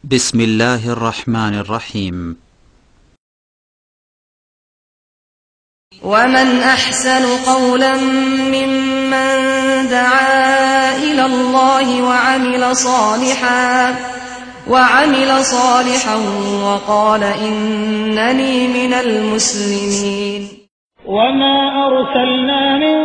بسم الله الرحمن الرحيم. ومن أحسن قولا ممن دعا إلى الله وعمل صالحا وقال إنني من المسلمين. وما أرسلنا من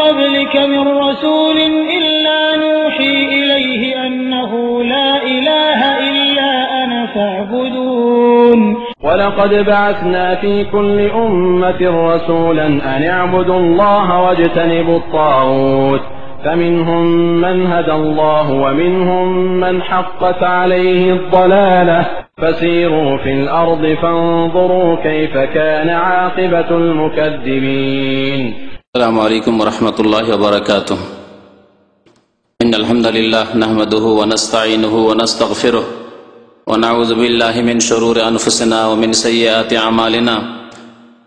قبلك من رسول إلا نوحي إليه أنه لا إله إلا أنا فاعبدون. ولقد بعثنا في كل أمة رسولا أن اعبدوا الله واجتنبوا الطاغوت فمنهم من هدى الله ومنهم من حقت عليه الضلالة فسيروا في الأرض فانظروا كيف كان عاقبة المكذبين. السلام عليكم ورحمة الله وبركاته. إن الحمد لله نحمده ونستعينه ونستغفره ونعوذ بالله من شرور أنفسنا ومن سيئات أعمالنا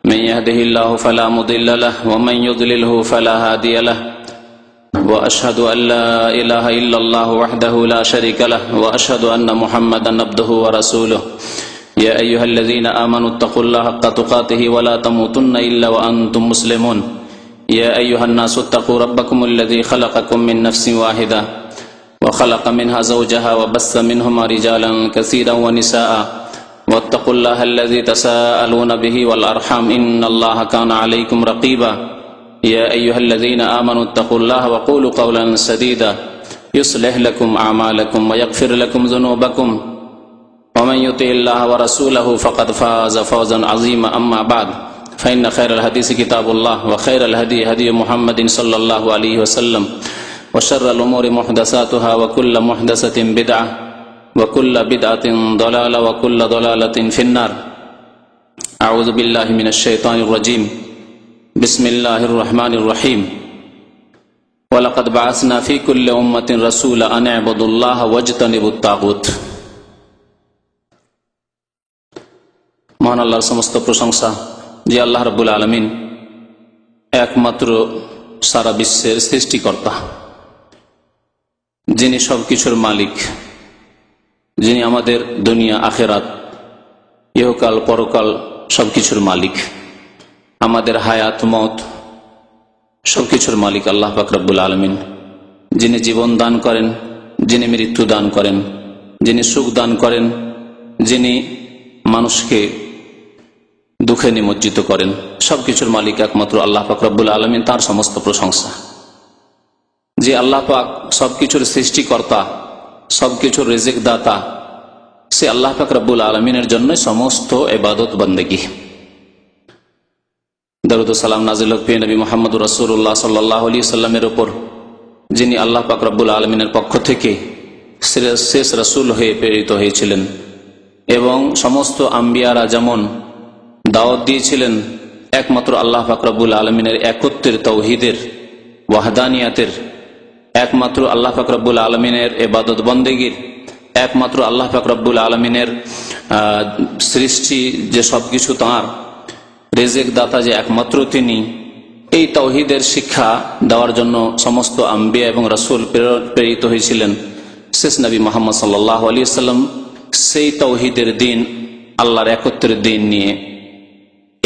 من يهده الله فلا مضل له ومن يضلله فلا هادي له وأشهد أن لا إله إلا الله وحده لا شريك له وأشهد أن محمدا عبده ورسوله. يا أيها الذين آمنوا اتقوا الله حق تقاته ولا تموتن إلا وأنتم مسلمون. يا أيها الناس اتقوا ربكم الذي خلقكم من نفس واحدة وخلق منها زوجها وبث منهما رجالا كثيرا ونساء واتقوا الله الذي تساءلون به والأرحام إن الله كان عليكم رقيبا. يا أيها الذين آمنوا اتقوا الله وقولوا قولا سديدا يصلح لكم أعمالكم ويغفر لكم ذنوبكم ومن يطع الله ورسوله فقد فاز فوزا عظيما. أما بعد فإن خير الحديث كتاب الله وخير الهدي هدي محمد صلى الله عليه وسلم وشر الأمور محدثاتها وكل محدثة بدعة وكل بدعة ضلالة وكل ضلالة في النار. أعوذ بالله من الشيطان الرجيم. بسم الله الرحمن الرحيم. ولقد بعثنا في كل أمة رسولا أن اعبدوا الله واجتنبوا الطاغوت. মহান আল্লাহর সমস্ত প্রশংসা যে আল্লাহ রাব্বুল আলামিন একমাত্র সারা বিশ্বের সৃষ্টিকর্তা, যিনি সবকিছুর মালিক, যিনি আমাদের দুনিয়া আখিরাত ইহকাল পরকাল সবকিছুর মালিক, আমাদের হায়াত মত সবকিছুর মালিক আল্লাহ পাক রব্বুল আলামিন, যিনি জীবন দান করেন, যিনি মৃত্যু দান করেন, যিনি সুখ দান করেন, যিনি মানুষকে দুঃখে নিমজ্জিত করেন, সবকিছুর মালিক একমাত্র আল্লাহ পাক রব্বুল আলামিন। তার সমস্ত প্রশংসা। যে আল্লাহ পাক সবকিছুর সৃষ্টিকর্তা, সবকিছুর রিজিক দাতা, সে আল্লাহ পাক রব্বুল আলামিনের জন্য সমস্ত ইবাদত বন্দেগী। দরুদ ও সালাম নাযিল হোক প্রিয় নবী মুহাম্মদ রাসূলুল্লাহ সাল্লাল্লাহু আলাইহি ওয়াসাল্লামের উপর, যিনি আল্লাহ পাক রব্বুল আলামিনের পক্ষ থেকে শেষ রাসূল হয়ে প্রেরিত হয়েছিলেন এবং সমস্ত আম্বিয়ারা যেমন দাওয়াত দিয়েছিলেন একমাত্র আল্লাহ পাক রব্বুল আলামিনের একত্বের, তাওহীদের, ওয়াহদানিয়াতের, একমাত্র আল্লাহ পাক রব্বুল আলামিনের ইবাদত বন্দেগীর, একমাত্র আল্লাহ পাক রব্বুল আলামিনের সৃষ্টি যে সবকিছু তাঁর, রিজিক দাতা যে একমাত্র তিনি, এই তাওহীদের শিক্ষা দেওয়ার জন্য সমস্ত আম্বিয়া এবং রাসূল প্রেরিত হয়েছিলেন। শেষ নবী মুহাম্মদ সাল্লাল্লাহু আলাইহি ওয়াসাল্লাম সেই তাওহীদের দিন, আল্লাহর একত্বের দিন নিয়ে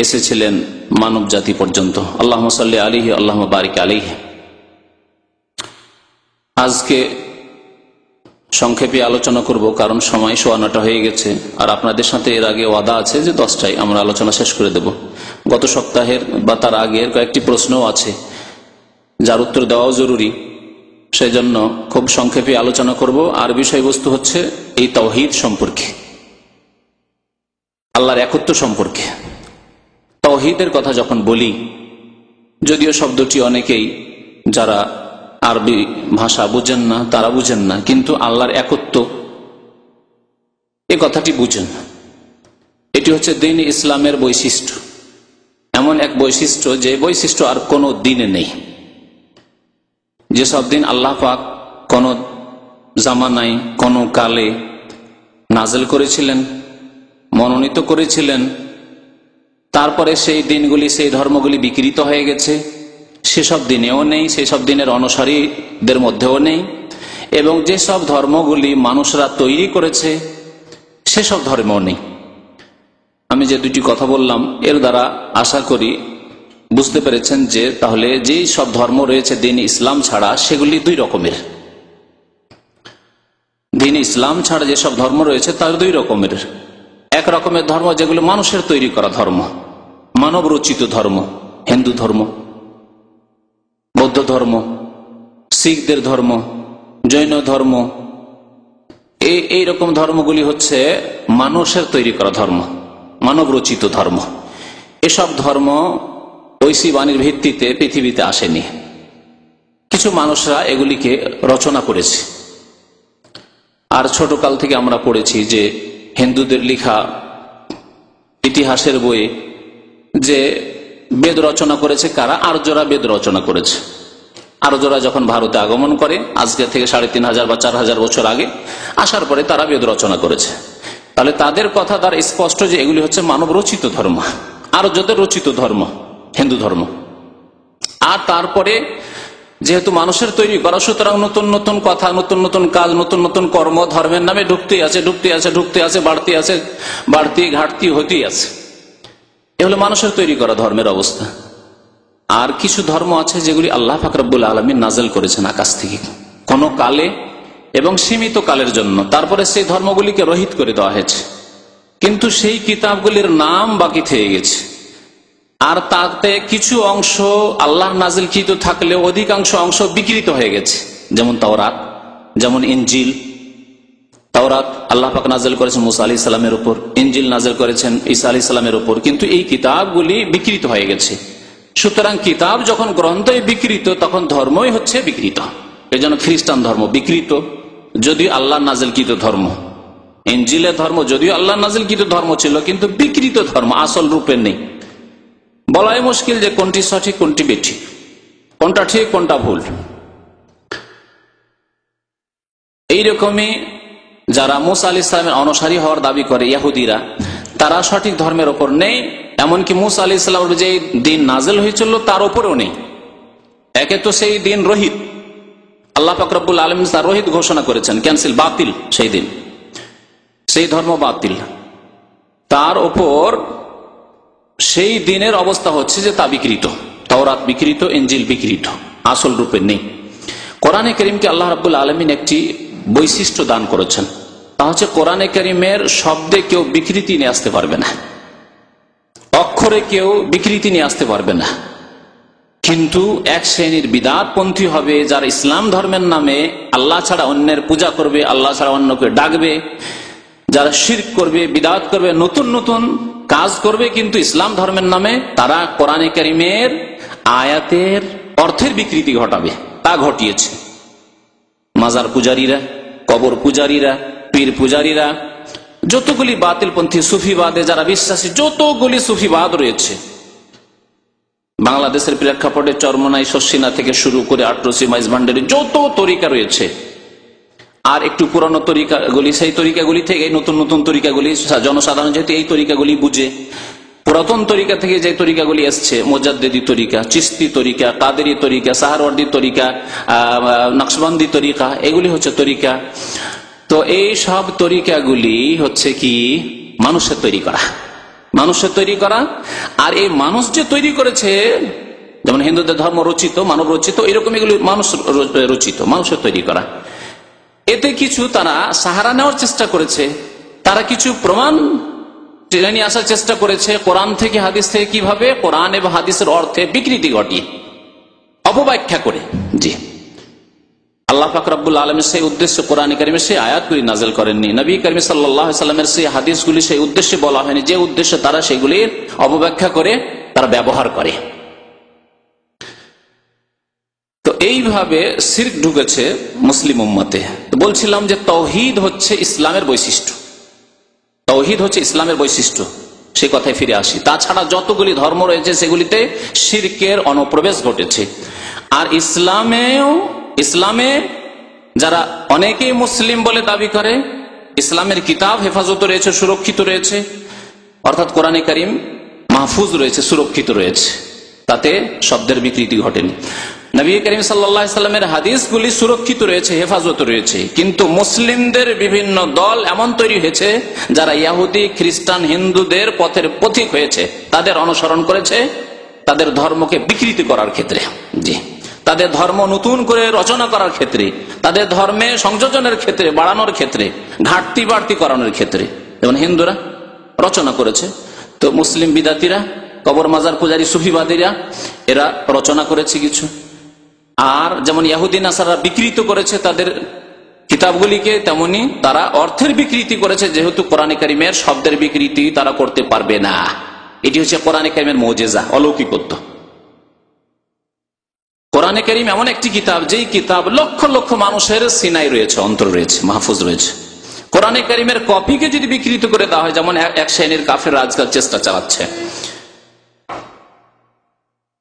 এসেছিলেন মানব জাতি পর্যন্ত। আল্লাহুম্মা সাল্লি আলাইহি আল্লাহুম্মা বারিক আলাইহি। আজকে সংক্ষেপে আলোচনা করব, কারণ সময় 9:15 হয়ে গেছে, আর আপনাদের সাথে এর আগে ওয়াদা আছে যে 10টায় আমরা আলোচনা শেষ করে দেব। গত সপ্তাহের বা তার আগের কয়েকটি প্রশ্নও আছে যার উত্তর দেওয়াও জরুরি, সেই জন্য খুব সংক্ষেপে আলোচনা করব। আর বিষয়বস্তু হচ্ছে এই তাওহীদ সম্পর্কে, আল্লাহর একত্ব সম্পর্কে। তাওহীদের কথা যখন বলি, যদিও শব্দটি অনেকেই যারা আরবি ভাষা বুঝেন না তারা বুঝেন না, কিন্তু আল্লাহর একত্ব এ কথাটি বুঝেন। এটি হচ্ছে দ্বীন ইসলামের বৈশিষ্ট্য, এমন এক বৈশিষ্ট্য যে বৈশিষ্ট্য আর কোনো দিনে নেই। যেসব দিন আল্লাহ পাক কোন জামানায়, কোন কালে নাযিল করেছিলেন, মনোনীত করেছিলেন, তারপরে সেই দিনগুলি, সেই ধর্মগুলি বিকৃত হয়ে গেছে, সেসব দিনেও নেই, সেসব দিনের অনুসারীদের মধ্যেও নেই। এবং যেসব ধর্মগুলি মানুষরা তৈরি করেছে সেসব ধর্মও নেই। আমি যে দুটি কথা বললাম এর দ্বারা আশা করি বুঝতে পেরেছেন যে তাহলে যেই সব ধর্ম রয়েছে দিন ইসলাম ছাড়া সেগুলি দুই রকমের। দিন ইসলাম ছাড়া যেসব ধর্ম রয়েছে তার দুই রকমের। এক রকমের ধর্ম যেগুলো মানুষের তৈরি করা ধর্ম, মানব রচিত ধর্ম, হিন্দু ধর্ম, বৌদ্ধ ধর্ম, শিখদের ধর্ম, জৈন ধর্ম, এই রকম ধর্মগুলি হচ্ছে মানুষের তৈরি করা ধর্ম, মানব রচিত ধর্ম। এসব ধর্ম ঐশী বাণীর ভিত্তিতে পৃথিবীতে আসেনি, কিছু মানুষরা এগুলিকে রচনা করেছে। আর ছোটকাল থেকে আমরা পড়েছি যে হিন্দুদের লেখা ইতিহাসের বইয়ে যে বেদ রচনা করেছে কারা? আর্যরা বেদ রচনা করেছে। আর্যরা যখন ভারতে আগমন করে আজকে থেকে 3500 বা 4000 বছর আগে আসার পরে তারা বেদ রচনা করেছে। তাহলে তাদের কথা দ্বারা স্পষ্ট যে এগুলি হচ্ছে মানব রচিত ধর্ম, আর্যদের রচিত ধর্ম হিন্দু ধর্ম। আর তারপরে যেহেতু মানুষের তৈরি করা, সুতরাং নতুন নতুন কথা, নতুন নতুন কাজ, নতুন নতুন কর্ম ধর্মের নামে ঢুকতেই আছে, বাড়তি আছে, বাড়তি ঘাটতি হতেই আছে। এ হলো মানুষের তৈরি করা ধর্মের অবস্থা। আর কিছু ধর্ম আছে যেগুলি আল্লাহ পাক রব্বুল আলামিন নাযিল করেছেন আকাশ থেকে কোন কালে এবং সীমিত কালের জন্য, তারপরে সেই ধর্মগুলিকে রহিত করে দেওয়া হয়েছে, কিন্তু সেই কিতাবগুলির নাম বাকি থেকে গেছে। আর তাতে কিছু অংশ আল্লাহ নাজিলকৃত থাকলেও অধিকাংশ অংশ বিকৃত হয়ে গেছে, যেমন তাওরাত, যেমন ইনজিল। তাওরাত আল্লাহ পাক নাজিল করেছেন মুসা আলাইহিস সালামের উপর, ইনজিল নাজিল করেছেন ঈসা আলাইহিস সালামের উপর, কিন্তু এই কিতাবগুলি বিকৃত হয়ে গেছে। সুতরাং কিতাব যখন গ্রন্থই বিকৃত তখন ধর্মই হচ্ছে বিকৃত। এই জন্য খ্রিস্টান ধর্ম বিকৃত, যদিও আল্লাহ নাজিলকৃত ধর্ম। ইনজিলের ধর্ম যদিও আল্লাহ নাজিলকৃত ধর্ম ছিল, কিন্তু বিকৃত ধর্ম, আসল রূপে নেই। বলাই মুশকিল যে কোনটি সঠিক কোনটি বেঠিক, কোনটা ঠিক কোনটা ভুল। এইরকমই যারা মুসা আলাইহিস সালামের অনুসারী হওয়ার দাবি করে ইহুদিরা, তারা সঠিক ধর্মের ওপর নেই, এমনকি মুসা আলাইহিস সালামের যে দিন নাজিল হয়েছিল তার ওপরেও নেই। একে তো সেই দিন রহিত, আল্লাহ পাক রব্বুল আলামিন তার রহিত ঘোষণা করেছেন, ক্যান্সেল, বাতিল, সেই দিন সেই ধর্ম বাতিল। তার ওপর সেই দিনের অবস্থা হচ্ছে যে তা বিকৃত, তাওরাত বিকৃত, ইনজিল বিকৃত, আসল রূপে নেই। কোরআনে কারীমকে আল্লাহ রাব্বুল আলামিন একটি বৈশিষ্ট্য দান করেছেন, তা হচ্ছে কোরআনে কারীমের শব্দে কেউ বিকৃতি নিয়ে আসতে পারবে না, অক্ষরে কেউ বিকৃতি নিয়ে আসতে পারবে না। কিন্তু এক শ্রেণীর বিদআতপন্থী হবে যারা ইসলাম ধর্মের নামে আল্লাহ ছাড়া অন্যের পূজা করবে, আল্লাহ ছাড়া অন্যকে ডাকবে, যারা শিরক করবে, বিদআত করবে, নতুন নতুন কাজ করবে, কিন্তু ইসলাম ধর্মের নামে তারা কোরআনে কারীমের আয়াতের অর্থের বিকৃতি ঘটাবে। তা ঘটিয়েছে মাজার পূজারীরা, কবর পূজারীরা, পীর পূজারীরা, যতগুলি বাতিলপন্থী সুফিবাদে যারা বিশ্বাসী, যতগুলি সুফিবাদ রয়েছে বাংলাদেশের প্রেক্ষাপটে চরমনাই, শর্ষিনা থেকে শুরু করে আটরসি, মাইজ ভান্ডারি, যত তরিকা রয়েছে। আর একটু পুরানো তরিকাগুলি, সেই তরিকাগুলি থেকে নতুন নতুন তরিকাগুলি, জনসাধারণ যেহেতু এই তরিকাগুলি বুঝে, পুরাতন তরিকা থেকে যে তরিকাগুলি এসছে, মুজাদ্দিদি তরিকা, চিশতি তরিকা, কাদেরি তরিকা, সাহারওয়ার্দী তরিকা, নকশবন্দি তরিকা, এগুলি হচ্ছে তরিকা। তো এই সব তরিকাগুলি হচ্ছে কি মানুষের তৈরি করা, মানুষের তৈরি করা। আর এই মানুষ যে তৈরি করেছে, যেমন হিন্দুদের ধর্ম রচিত, মানব রচিত, এরকম এগুলি মানুষ রচিত, মানুষের তৈরি করা। এতে কিছু তারা সাহারা নেওয়ার চেষ্টা করেছে, তারা কিছু প্রমাণ টেনে নিয়ে আসার চেষ্টা করেছে কোরআন থেকে, হাদিস থেকে, কিভাবে কোরআন এবং হাদিসের অর্থে বিকৃতি ঘটিয়ে, অপব্যাখ্যা করে। জি, আল্লাহ পাক রব্বুল আলামিন সেই উদ্দেশ্যে কোরআন কারীমে সেই আয়াতগুলি নাযিল করেননি, নবী কারীম সাল্লাল্লাহু আলাইহি ওয়াসাল্লামের সেই হাদিসগুলি সেই উদ্দেশ্যে বলা হয়নি যে উদ্দেশ্যে তারা সেগুলির অপব্যাখ্যা করে, তারা ব্যবহার করে। তো এইভাবে শিরক ঢুকেছে মুসলিম উম্মতে। তো বলছিলাম যে তাওহীদ হচ্ছে ইসলামের বৈশিষ্ট্য, তাওহীদ হচ্ছে ইসলামের বৈশিষ্ট্য, সে কথায় ফিরে আসি। তাছাড়া যতগুলি ধর্ম রয়েছে সেগুলিতে শিরকের অনুপ্রবেশ ঘটেছে। আর ইসলামে যারা অনেকেই মুসলিম বলে দাবি করে, ইসলামের কিতাব হেফাজত রয়েছে, সুরক্ষিত রয়েছে, অর্থাৎ কোরআনে কারীম মাহফুজ রয়েছে, সুরক্ষিত রয়েছে, তাতে শব্দের বিকৃতি ঘটেনি। নবী করিম সাল্লাল্লাহু আলাইহি সাল্লামের হাদিসগুলি সুরক্ষিত রয়েছে, হেফাজত রয়েছে, কিন্তু মুসলিমদের বিভিন্ন দল এমন তৈরি হয়েছে যারা ইহুদি, খ্রিস্টান, হিন্দুদের পথের পথিক হয়েছে, তাদের অনুসরণ করেছে তাদের ধর্মকে বিকৃতি করার ক্ষেত্রে, জি, তাদের ধর্ম নতুন করে রচনা করার ক্ষেত্রে, তাদের ধর্মে সংযোজনের ক্ষেত্রে, বাড়ানোর ক্ষেত্রে, ঘাটতি বাড়তি করানোর ক্ষেত্রে। যেমন হিন্দুরা রচনা করেছে, তো মুসলিম বিদাতিরা, কবর মাজার পূজারী সুফিবাদীরা এরা রচনা করেছে কিছু। আর যেমন ইহুদি নাসারা বিকৃত করেছে তাদের কিতাবগুলিকে, তেমনি তারা অর্থের বিকৃতি করেছে, যেহেতু কোরআনে কারিমের শব্দের বিকৃতি তারা করতে পারবে না। এটি হচ্ছে কোরআনে কারিমের মুজিজা, অলৌকিকত্ব। কোরআনে কারিম এমন একটি কিতাব, যেই কিতাব লক্ষ লক্ষ মানুষের সিনায় রয়েছে, অন্তর রয়েছে, মাহফুজ রয়েছে। কোরআনে কারিমের কপিকে যদি বিকৃত করে দেওয়া হয়, যেমন এক শ্রেণীর কাফেররা আজকাল চেষ্টা চালাচ্ছে,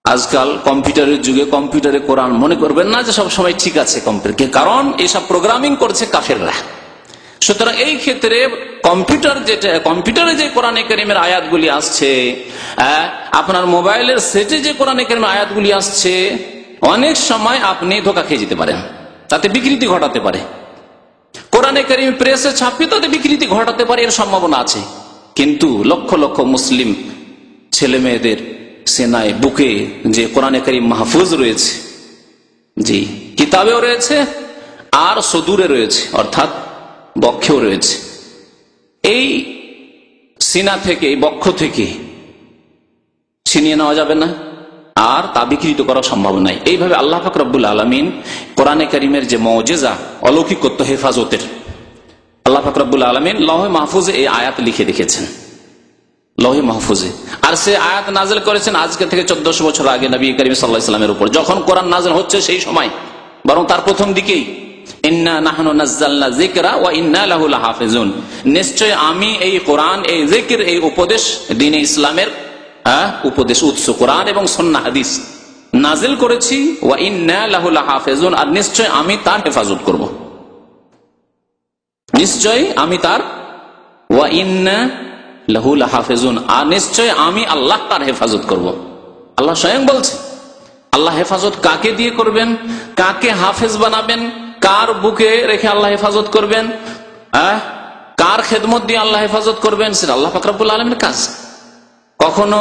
আজকাল কম্পিউটারের যুগে কম্পিউটারে কোরআন মনে করবেন না যে সব সময় ঠিক আছে কম্পিউটার, কারণ এসব প্রোগ্রামিং করছে কাফেররা। সুতরাং এই ক্ষেত্রে কম্পিউটারে যে কোরআনে কারিমের আয়াতগুলি আসছে, আপনার মোবাইলের সেটে যে কোরআনে কারিমের আয়াতগুলি আসছে, অনেক সময় আপনি ধোঁকা খেয়ে যেতে পারেন, তাতে বিকৃতি ঘটাতে পারে। কোরআনে কারিম প্রেসে ছাপিয়ে তাতে বিকৃতি ঘটাতে পারে, এর সম্ভাবনা আছে। কিন্তু লক্ষ লক্ষ মুসলিম ছেলে মেয়েদের সেনায়, বুকে যে কোরআনে কারিম মাহফুজ রয়েছে, জি, কিতাবেও রয়েছে আর সদুরে রয়েছে, অর্থাৎ বক্ষেও রয়েছে, এই সিনা থেকে, এই বক্ষ থেকে ছিনিয়ে নেওয়া যাবে না, আর তা বিকৃত করা সম্ভব নাই। এইভাবে আল্লাহ পাক রব্বুল আলামিন কোরআনে কারিমের যে মুজিজা, অলৌকিকত্ব, হেফাজতের, আল্লাহ পাক রব্বুল আলামিন লৌহে মাহফুজে এই আয়াত লিখে রেখেছেন, লৌহে মাহফুজে। আর সে আয়াত নাযিল করেছেন আজকে থেকে 1400 বছর আগে নবী করিম সাল্লাল্লাহু আলাইহি ওয়াসাল্লামের উপর, যখন কোরআন নাযিল হচ্ছে সেই সময়, বরং তার প্রথম দিকেই। ইন্না নাহনু নাযালনা যিকরা ওয়া ইন্না লাহু লাহাফিজুন, নিশ্চয় আমি এই কোরআন, এই জিকির, এই উপদেশ, দ্বীনে ইসলামের উপদেশ, উৎস কোরআন এবং সুন্নাহ হাদিস নাযিল করেছি, ওয়া ইন্না লাহু লাহাফিজুন, আর নিশ্চয় আমি তার হেফাজত করব, নিশ্চয় আমি তার, ওয়া ইন্না লাহু লাহাফিজুন, আর নিশ্চয় আমি আল্লাহ তার হেফাজত করব। আল্লাহ স্বয়ং বলছে। আল্লাহ হেফাজত কাকে দিয়ে করবেন, কাকে হাফেজ বানাবেন, কার বুকে রেখে আল্লাহ হেফাজত করবেন, কার খেদমত দিয়ে আল্লাহ হেফাজত করবেন, সেটা আল্লাহ পাক রব্বুল আলামিনের কাজ। কখনো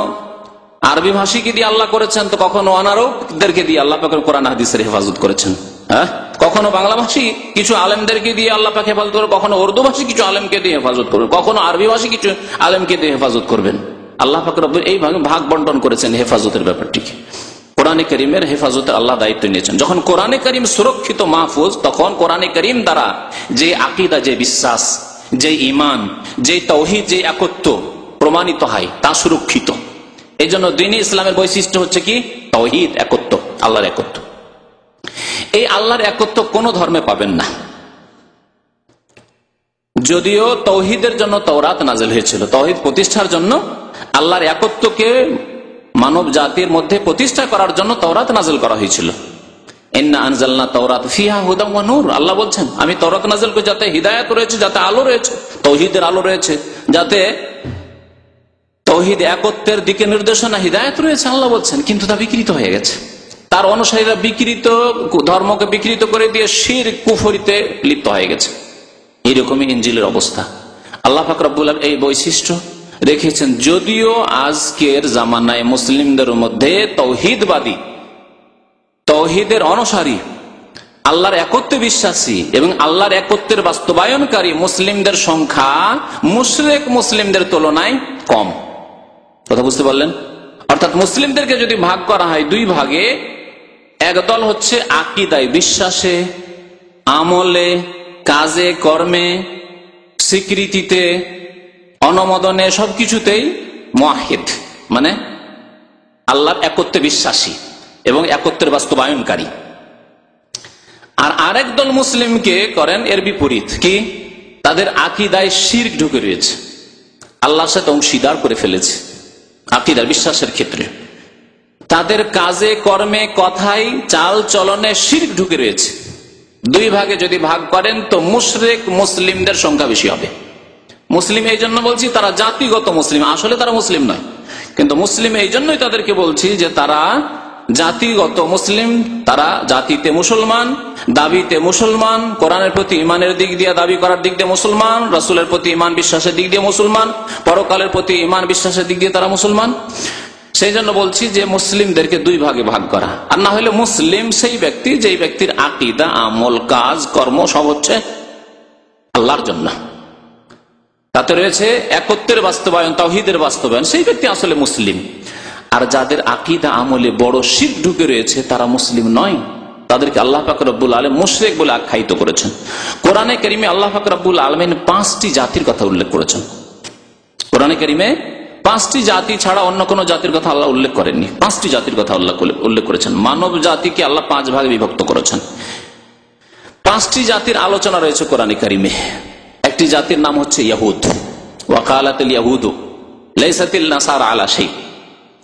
আরবি ভাষীকে দিয়ে আল্লাহ করেছেন, তো কখনো অনারবদেরকে দিয়ে আল্লাহ পাক কোরআন হাদিসের হেফাজত করেছেন। কখনো বাংলা ভাষী কিছু আলেমদেরকে দিয়ে আল্লাহ পাক হেফাজত করবেন, কখনো উর্দু ভাষী কিছু আলেমকে দিয়ে হেফাজত করবেন, কখনো আরবি ভাষী কিছু আলেমকে দিয়ে হেফাজত করবেন। আল্লাহ পাক রব্বুল এই ভাগ বন্টন করেছেন হেফাজতের ব্যাপারটিকে। কোরআনে কারিমের হেফাজতের আল্লাহ দায়িত্ব নিয়েছেন। যখন কোরআনে কারিম সুরক্ষিত, মাহফুজ, তখন কোরআনে কারিম দ্বারা যে আকীদা, যে বিশ্বাস, যে ঈমান, যে তাওহীদ, যে একত্ব প্রমাণিত হয়, তা সুরক্ষিত। এই জন্য দ্বীনে ইসলামের বৈশিষ্ট্য হচ্ছে কি? তাওহীদ, একত্ব, আল্লাহর একত্ব। এই আল্লাহর একত্ব কোন ধর্মে পাবেন না। যদিও তাওহীদের জন্য তাওরাত নাযিল হয়েছিল, তাওহীদ প্রতিষ্ঠার জন্য, আল্লাহর একত্বকে মানব জাতির মধ্যে প্রতিষ্ঠা করার জন্য তাওরাত নাযিল করা হয়েছিল। ইন্না আনজালনা তাওরাত ফিহা হুদাম ওয়া নূর, আল্লাহ বলছেন আমি তাওরাত নাযিল করি যাতে হিদায়াত রয়েছে, যাতে আলো রয়েছে, তাওহীদের আলো রয়েছে, যাতে তাওহীদ একত্বের দিকে নির্দেশনা, হিদায়াত রয়েছে, আল্লাহ বলছেন। কিন্তু তা বিকৃত হয়ে গেছে, তার অনুসারীরা বিকৃত ধর্মকে বিকৃত করে দিয়ে শিরক, কুফরিতে লিপ্ত হয়ে গেছে। এইরকমই ইনজিলের অবস্থা। আল্লাহ পাক রব্বুল আলামিন এই বৈশিষ্ট্য রেখেছেন। যদিও আজকের জামানায় মুসলিমদের মধ্যে তাওহীদবাদী, তাওহীদের অনুসারী, আল্লাহর একত্বে বিশ্বাসী এবং আল্লাহর একত্বের বাস্তবায়নকারী মুসলিমদের সংখ্যা মুশরিক মুসলিমদের তুলনায় কম। কথা বুঝতে পারলেন? অর্থাৎ মুসলিমদেরকে যদি ভাগ করা হয় দুই ভাগে, একদল হচ্ছে আকীদায়, বিশ্বাসে, আমলে, কাজে, কর্মে, স্বীকৃতিতে, অনুমোদনে, সবকিছুতেই মুওয়াহিদ, মানে আল্লাহর একত্বে বিশ্বাসী এবং একত্বের বাস্তবায়নকারী। আর আরেক দল মুসলিমকে করেন এর বিপরীত, কি? তাদের আকীদায় শিরক ঢুকে রয়েছে, আল্লাহর সাথে অংশীদার করে ফেলেছে আকীদার, বিশ্বাসের ক্ষেত্রে। তাদের কাজে, কর্মে, কথায়, চাল চলনে শিরক ঢুকে রয়েছে। দুই ভাগে যদি ভাগ করেন তো মুশরিক মুসলিমদের সংখ্যা বেশি হবে। মুসলিম এই জন্য বলছি তারা জাতিগত মুসলিম, আসলে তারা মুসলিম নয়, কিন্তু মুসলিম এই জন্যই তাদেরকে বলছি যে তারা জাতিগত মুসলিম, তারা জাতিতে মুসলমান, দাবিতে মুসলমান, কোরআনের প্রতি ইমানের দিক দিয়ে দাবি করার দিক দিয়ে মুসলমান, রাসূলের প্রতি ইমান বিশ্বাসের দিক দিয়ে মুসলমান, পরকালের প্রতি ইমান বিশ্বাসের দিক দিয়ে তারা মুসলমান। সেই জন্য বলছি যে মুসলিমদেরকে দুই ভাগে ভাগ করা। আর না হলে মুসলিম সেই ব্যক্তি যেই ব্যক্তির আকীদা, আমল, কাজ, কর্ম সব হচ্ছে আল্লাহর জন্য, তাতে রয়েছে একত্বের বাস্তবায়ন, তাওহীদের বাস্তবায়ন, সেই ব্যক্তি আসলে মুসলিম। আর যাদের আকীদা আমলে বড় শিরক ঢুকে রয়েছে তারা মুসলিম নয়, তাদেরকে আল্লাহ পাক রব্বুল আলামিন মুশরিক বলে আখ্যায়িত করেছেন। কোরআনে কারীমে আল্লাহ পাক রব্বুল আলামিন 5টি জাতির কথা উল্লেখ করেছেন। কোরআনে কারীমে 5টি জাতি ছাড়া অন্য কোন জাতির কথা আল্লাহ উল্লেখ করেননি। 5টি জাতির কথা আল্লাহ উল্লেখ করেছেন। মানব জাতিকে আল্লাহ 5 ভাগে বিভক্ত করেছেন। 5টি জাতির আলোচনা রয়েছে কোরআনে কারীমে। একটি জাতির নাম হচ্ছে ইয়াহুদ। ওয়াকালাতুল ইয়াহুদু লাইসাতিল নাসারা আলা শাই,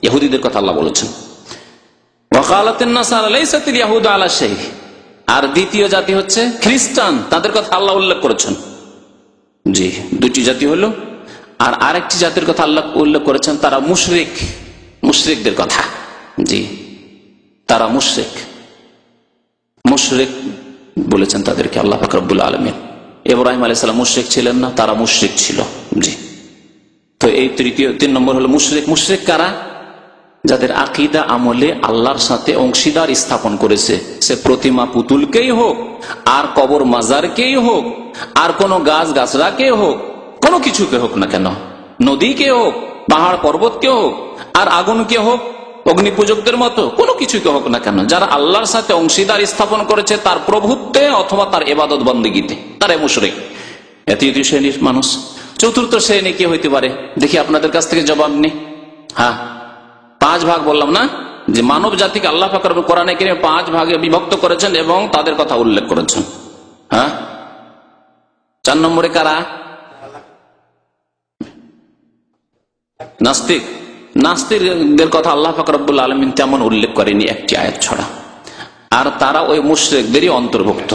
ইহুদিদের কথা আল্লাহ বলেছেন। ওয়াকালাতুন নাসারা লাইসাতিল ইয়াহুদু আলা শাই। আর দ্বিতীয় জাতি হচ্ছে খ্রিস্টান, তাদের কথা আল্লাহ উল্লেখ করেছেন। জি, দুটি জাতি হলো। আর আরেকটি জাতির কথা আল্লাহ উল্লেখ করেছেন, তারা মুশরিক, মুশরিকদের কথা। জি, তারা মুশরিক, মুশরিক বলেছেন তাদেরকে আল্লাহ পাক রব্বুল আলামিন। ইব্রাহিম আলাইহিস সালাম মুশরিক ছিলেন না, তারা মুশরিক ছিল। জি, তো এই 3 নম্বর হলো মুশরিক। মুশরিক কারা? যাদের আকীদা আমলে আল্লাহর সাথে অংশীদার স্থাপন করেছে, সে প্রতিমা পুতুলকেই হোক, আর কবর মাজারকেই হোক, আর কোন গাছ গাছরাকে হোক, কোনো কিছুকে হোক না কেন, নদীকে হোক, পাহাড় পর্বতকে হোক, আর আগুনকে হোক, অগ্নি পূজকদের মতো কোনো কিছুকে হোক না কেন, যারা আল্লাহর সাথে অংশীদার স্থাপন করেছে তার প্রভুত্বে অথবা তার ইবাদত বন্দেগীতে, তারাই মুশরিক। তৃতীয় শ্রেণীর মানুষ। চতুর্থ শ্রেণী কি হইতে পারে দেখি আপনাদের কাছ থেকে জবাব নেই। হ্যাঁ, 5 ভাগ বললাম না, যে মানব জাতিকে আল্লাহ পাক রব্বুল কোরআনে কারীমে 5 ভাগে বিভক্ত করেছেন এবং তাদের কথা উল্লেখ করেছেন। হ্যাঁ, 4 নম্বরে কারা? নাস্তিক। নাস্তিকদের কথা আল্লাহ পাক রব্বুল আলামিন তেমন উল্লেখ করেনি একটি আয়াত ছড়া। আর তারা ওই মুশরিকদেরই অন্তর্ভুক্ত।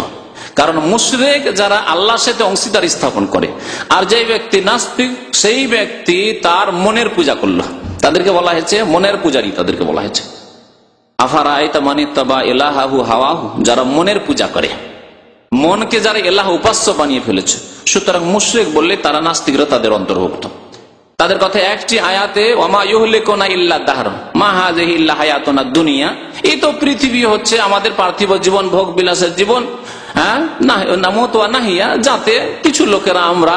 কারণ মুশরিক যারা আল্লাহর সাথে অংশীদার স্থাপন করে, আর যে ব্যক্তি নাস্তিক সেই ব্যক্তি তার মনের পূজা করলো, তাদেরকে বলা হয়েছে মনের পূজারী, তাদেরকে বলা হয়েছে। আফারাআইতা মান ইত্তাবা ইলাহাহু হাওয়াহু, যারা মনের পূজা করে, মনকে যারা ইলাহ উপাস্য বানিয়ে ফেলেছে, সুতরাং মুশরিক বললে তারা নাস্তিকরা তাদের অন্তর্ভুক্ত। তাদের কথা একটি আয়াতে ওয়ামা ইউহলিকুনা ইল্লা দাহর মা হাযিহি ইল্লা হায়াতুনা দুনিয়া, এই তো পৃথিবী হচ্ছে আমাদের পার্থিব জীবন, ভোগ বিলাসের জীবন। হ্যাঁ, নামত ওয়া নাহিয়া, যাতে কিছু লোকেরা আমরা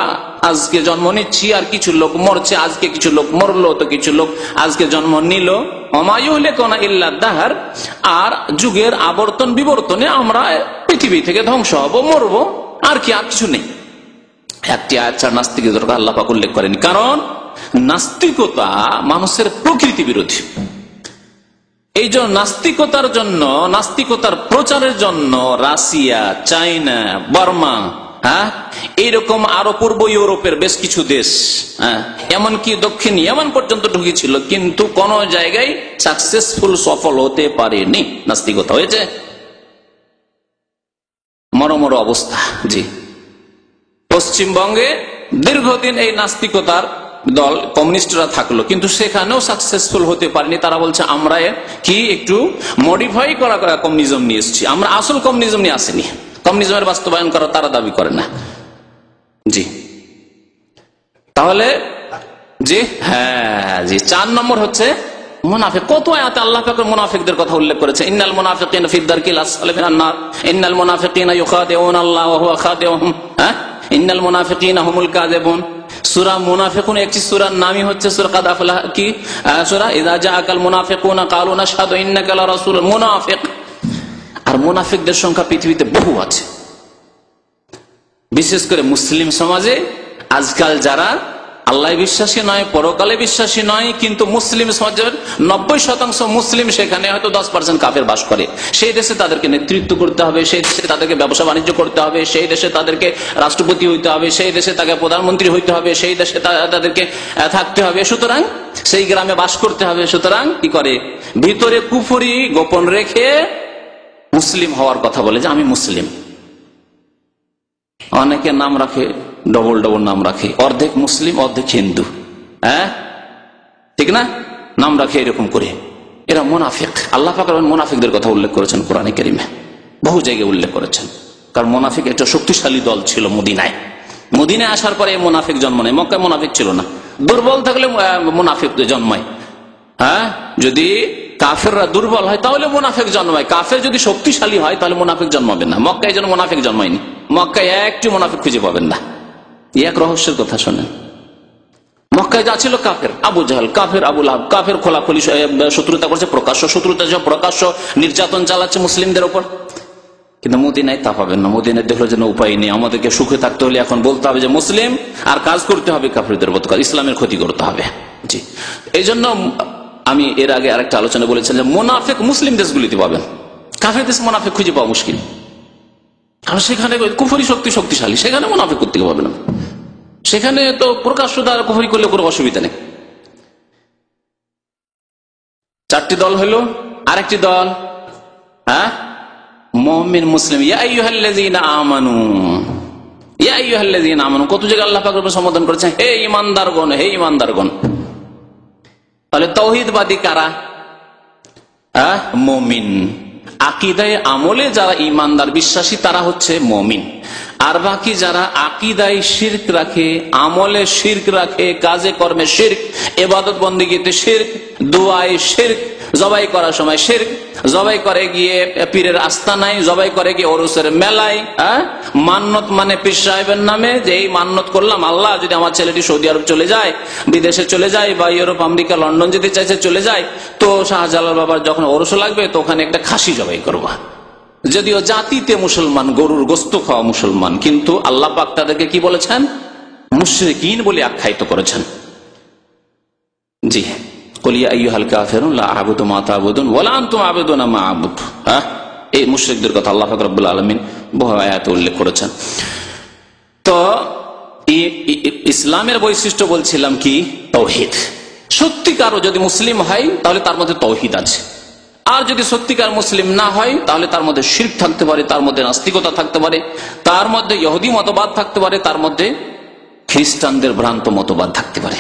আজকে জন্ম নিচ্ছি আর কিছু লোক মরছে, আজকে কিছু লোক মরলো তো কিছু লোক আজকে জন্ম নিল। ওয়ামা ইউহলিকুনা ইল্লা দাহর, আর যুগের আবর্তন বিবর্তনে আমরা পৃথিবী থেকে ধ্বংস হব, মরবো, আর কি, আর কিছু নেই। একটি আয়াত ছাড়া নাস্তিকদের কথা আল্লাহ পাক উল্লেখ করেন, কারণ নাস্তিকতা মানুষের প্রকৃতি বিরোধী। এই জন্য নাস্তিকতার জন্য, নাস্তিকতার প্রচারের জন্য রাশিয়া, চায়না, বার্মা, হ্যাঁ, এইরকম আরো পূর্ব ইউরোপের বেশ কিছু দেশ, হ্যাঁ, এমনকি দক্ষিণ ইয়ামান পর্যন্ত ঢুকেছিল, কিন্তু কোন জায়গায় সাকসেসফুল, সফল হতে পারেনি। নাস্তিকতা হয়েছে মরমর অবস্থা। জি, পশ্চিমবঙ্গে দীর্ঘদিন এই নাস্তিকতার দল কমিউনিস্টরা থাকলো, কিন্তু সেখানেও সাকসেসফুল হতে পারেনি। তারা বলছে আমরা কি একটু মডিফাই করা কমিউনিজম নিয়ে এসেছি, আমরা আসল কমিউনিজম নিয়ে আসিনি। কমিউনিজমের বাস্তবায়ন করা তারা দাবি করে না। জি, তাহলে জি, হ্যাঁ জি, 4 নম্বর হচ্ছে মুনাফিক। কত আয়াতে আল্লাহ পাক মুনাফিকদের কথা উল্লেখ করেছে। ইন্নাল মুনাফিকিনা ফি দারকিল আসফালি মিনান নার, ইন্নাল মুনাফিকিনা ইউখাদিউনা আল্লাহ ওয়া হুয়া খাদিউহুম, হ্যাঁ, ইন্নাল মুনাফিকিনা হুমুল কাযিবুন। সূরা মুনাফিকুন একটি সূরার নামই হচ্ছে সূরা কাদ আফলাহ, কি সূরা ইযা জাআকাল মুনাফিকুনা ক্বালু নাশহাদু ইন্নাকা লা রাসূল। মুনাফিক, আর মুনাফিকদের সংখ্যা পৃথিবীতে বহু আছে, বিশেষ করে মুসলিম সমাজে। আজকাল যারা আল্লাহ বিশ্বাসী নয়, পরকালে বিশ্বাসী নয়, কিন্তু মুসলিম সমাজের 90% মুসলিম, সেখানে হয়তো 10% কাফের বাস করে। সেই দেশে তাদেরকে নেতৃত্ব করতে হবে, সেই দেশে তাদেরকে ব্যবসা বাণিজ্য করতে হবে, সেই দেশে তাদেরকে রাষ্ট্রপতি হইতে হবে, সেই দেশে তাকে প্রধানমন্ত্রী হইতে হবে, সেই দেশে তাদেরকে থাকতে হবে, সুতরাং সেই গ্রামে বাস করতে হবে। সুতরাং কি করে, ভিতরে কুফরি গোপন রেখে মুসলিম হওয়ার কথা বলে যে আমি মুসলিম। অনেকে নাম রাখে, ডবল ডবল নাম রাখে, অর্ধেক মুসলিম অর্ধেক হিন্দু, হ্যাঁ ঠিক না, নাম রাখে এরকম করে। এরা মুনাফিক। আল্লাহ পাক মুনাফিকদের কথা উল্লেখ করেছেন কোরআনে কারীমে, বহু জায়গায় উল্লেখ করেছেন। কারণ মুনাফিক একটা শক্তিশালী দল ছিল মদিনায়। মদিনায় আসার পরে মুনাফিক জন্ম নেয়, মক্কায় মুনাফিক ছিল না। দুর্বল থাকলে মুনাফিক জন্মায়। হ্যাঁ, যদি কাফেররা দুর্বল হয় তাহলে মুনাফিক জন্মায়, কাফের যদি শক্তিশালী হয় তাহলে মুনাফিক জন্মাবেন না। মক্কায় যেন মুনাফিক জন্মায়নি, মক্কায় একটি মুনাফিক খুঁজে পাবেন না। এক রহস্যের কথা শোনেন, মক্কায় যা ছিল কাফের, আবু জাহেল কাফের, আবু লাহাব কাফের, খোলাখুলি শত্রুতা করছে, প্রকাশ্য শত্রুতা, প্রকাশ্য নির্যাতন চালাচ্ছে মুসলিমদের উপর। কিন্তু মদিনায় তা পাবেন না। মদিনায় দেখলো যেন উপায় নেই, আমাদেরকে সুখে থাকতে হলে এখন বলতে হবে যে মুসলিম, আর কাজ করতে হবে কাফেরদের মতো কাজ, ইসলামের ক্ষতি করতে হবে। জি, এই জন্য আমি এর আগে আরেকটা আলোচনা বলেছিলাম যে মুনাফিক মুসলিম দেশগুলিতে পাবেন, কাফের দেশে মুনাফিক খুঁজে পাওয়া মুশকিল। কারণ সেখানে কুফরি শক্তিশালী, সেখানে মুনাফিক করতে পারবেন না। সেখানে তো প্রকাশ্য দ্বারা কুফরি করলে কোনো অসুবিধা নেই। চারটি দল হলো। আরেকটি দল হ্যাঁ মুমিন মুসলিম, ইয়া আইয়ুহাল্লাযীনা আমানু, ইয়া আইয়ুহাল্লাযীনা আমানু, কত জায়গায় আল্লাহ পাক সম্বোধন করেছেন হে ঈমানদারগণ, হে ঈমানদারগণ। তাহলে তাওহীদবাদী কারা? মুমিন। আকীদায়ে আমলে যারা ঈমানদার বিশ্বাসী তারা হচ্ছে মুমিন। আর বাকি যারা আকীদায় শিরক রাখে, আমলে শিরক রাখে, কাজে কর্মে শিরক, ইবাদত বন্দেগীতে শিরক, দোয়ায় শিরক, জবাই করার সময় শিরক, জবাই করে গিয়ে পীরের আস্তানায়, জবাই করে গিয়ে ওরসের মেলায়, মান্নত মানে পীর সাহেবের নামে যে এই মান্নত করলাম, আল্লাহ যদি আমার ছেলেটি সৌদি আরব চলে যায়, বিদেশে চলে যায়, বা ইউরোপ আমেরিকা লন্ডন যেতে চাইছে চলে যায়, তো শাহজালাল বাবার যখন ওরস লাগবে তো ওখানে একটা খাসি জবাই করবো। যদিও জাতিতে মুসলমান, গরুর গোস্ত খাওয়া মুসলমান, কিন্তু আল্লাহ পাক তাদেরকে কি বলেছেন? মুশরিকিন বলে আখ্যায়িত করেছেন। জি, কুল ইয়া আইয়ুহাল কাফিরুন লা আ'বুদু মা তা'বুদুন ওয়া লা আনতুম আ'বুদুনা মা আ'বুদু। এই মুশরিকদের কথা আল্লাহ পাক রব্বুল আলামিন বহু আয়াতে উল্লেখ করেছেন। তো ইসলামের বৈশিষ্ট্য বলছিলাম কি? তাওহীদ। সত্যিকারও যদি মুসলিম হয় তাহলে তার মধ্যে তাওহীদ আছে। আর যদি সত্যিকার মুসলিম না হয় তাহলে তার মধ্যে শিরক থাকতে পারে, তার মধ্যে নাস্তিকতা থাকতে পারে, তার মধ্যে ইহুদি মতবাদ থাকতে পারে, তার মধ্যে খ্রিস্টানদের ভ্রান্ত মতবাদ থাকতে পারে।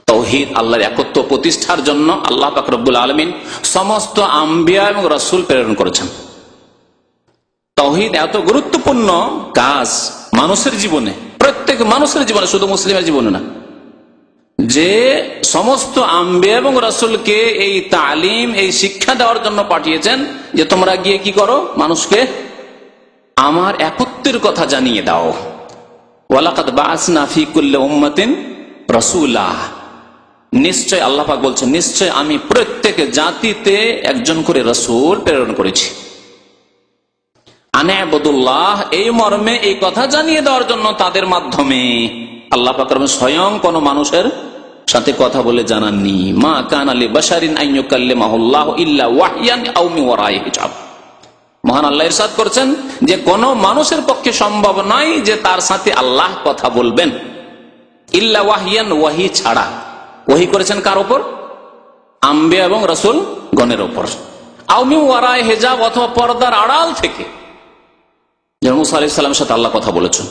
তাওহীদ আল্লাহর একত্ব প্রতিষ্ঠার জন্য আল্লাহ পাক রব্বুল আলামিন সমস্ত আম্বিয়া এবং রাসূল প্রেরণ করেছেন। তাওহীদ এত গুরুত্বপূর্ণ কাজ মানুষের জীবনে, প্রত্যেক মানুষের জীবনে, শুধু মুসলিমের জীবনে না, যে সমস্ত আম্বিয়া এবং রাসূলকে এই তালিম, এই শিক্ষা দেওয়ার জন্য পাঠিয়েছেন যে তোমরা গিয়ে কি করো? মানুষকে আমার একত্বের কথা জানিয়ে দাও। ওয়ালাকাদ বা'আসনা ফী কুল্লি উম্মাতিন রাসূলা, নিশ্চয় আল্লাহ পাক বলছেন নিশ্চয় আমি প্রত্যেক জাতিতে একজন করে রাসূল প্রেরণ করেছি। আনা ইবাদুল্লাহ, এই মর্মে এই কথা জানিয়ে দেওয়ার জন্য তাদের মাধ্যমে আল্লাহ পাক স্বয়ং কোন মানুষের সাথে কথা বলে জানাননি। মা কানা লিবাশারিন আন ইউকাল্লিমাহুল্লাহু ইল্লা ওয়াহয়ান আও মিন ওয়ারাই হিজাব। মহান আল্লাহ ইরশাদ করেছেন যে কোন মানুষের পক্ষে সম্ভব নয় যে তার সাথে আল্লাহ কথা বলবেন, ইল্লা ওয়াহয়ান, ওয়াহি ছাড়া। ওয়াহি করেছেন কার উপর? আম্বিয়া এবং রাসূল গণের উপর। আও মিন ওয়ারাই হিজাব, অথবা পর্দার আড়াল থেকে। যেমন মুসা আলাইহিস সালামের সাথে আল্লাহ কথা বলেছেন,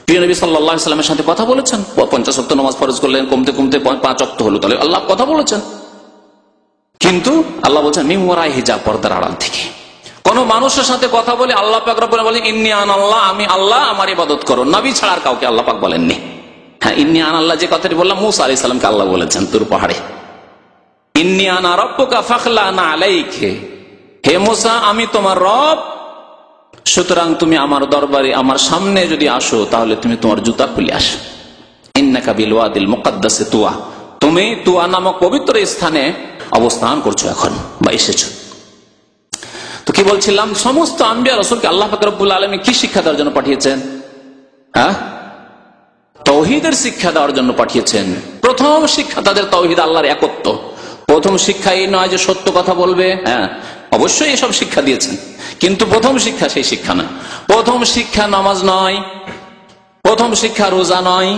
প্রিয় নবী সাল্লাল্লাহু আলাইহি ওয়াসাল্লামের সাথে কথা বলেছেন। 50 ওয়াক্ত নামাজ ফরজ করলেন, কমতে কমতে 5 ওয়াক্ত হলো, তাহলে আল্লাহ কথা বলেছেন। কিন্তু আল্লাহ বলছেন মিন ওয়ারাই হিজাব, পর্দার আড়াল থেকে। কোন মানুষের সাথে কথা বলে আল্লাহ পাক রব্বুল আলামিন বলেন ইন্নী আনা আল্লাহ, আমি আল্লাহ, আমার ইবাদত করো। নবী ছাড়া আর কাউকে আল্লাহ পাক বলেননি। হ্যাঁ, ইন্নী আনা আল্লাহ যে কথাটি বললাম মুসা আলাইহিস সালামকে আল্লাহ বলেছেন তুর পাহাড়ে, ইন্নী আনা রাব্বুকা ফাখলানা আলাইকা, হে মুসা আমি তোমার রব, সুতরাং তুমি আমার দরবারে আমার সামনে যদি আসো তাহলে তুমি তোমার জুতা খুলে আসো। ইন্নাকা বিল ওয়াদিল মুকাদ্দাসে তুয়া, তুমি তুয়া নামক পবিত্র স্থানে অবস্থান করছো এখন বা এসেছো। তো কি বলছিলাম, সমস্ত আম্বিয়া রাসূলকে আল্লাহ পাক রব্বুল আলামিন কি শিক্ষা দেওয়ার জন্য পাঠিয়েছেন? তাওহীদের শিক্ষা দেওয়ার জন্য পাঠিয়েছেন। প্রথম শিক্ষা তাদের তাওহীদ, আল্লাহর একত্ব। প্রথম শিক্ষা এই নয় যে সত্য কথা বলবে, হ্যাঁ অবশ্যই এসব শিক্ষা দিয়েছেন, কিন্তু প্রথম শিক্ষা সেই শিক্ষা না। প্রথম শিক্ষা নামাজ নয়, প্রথম শিক্ষা রোজা নয়,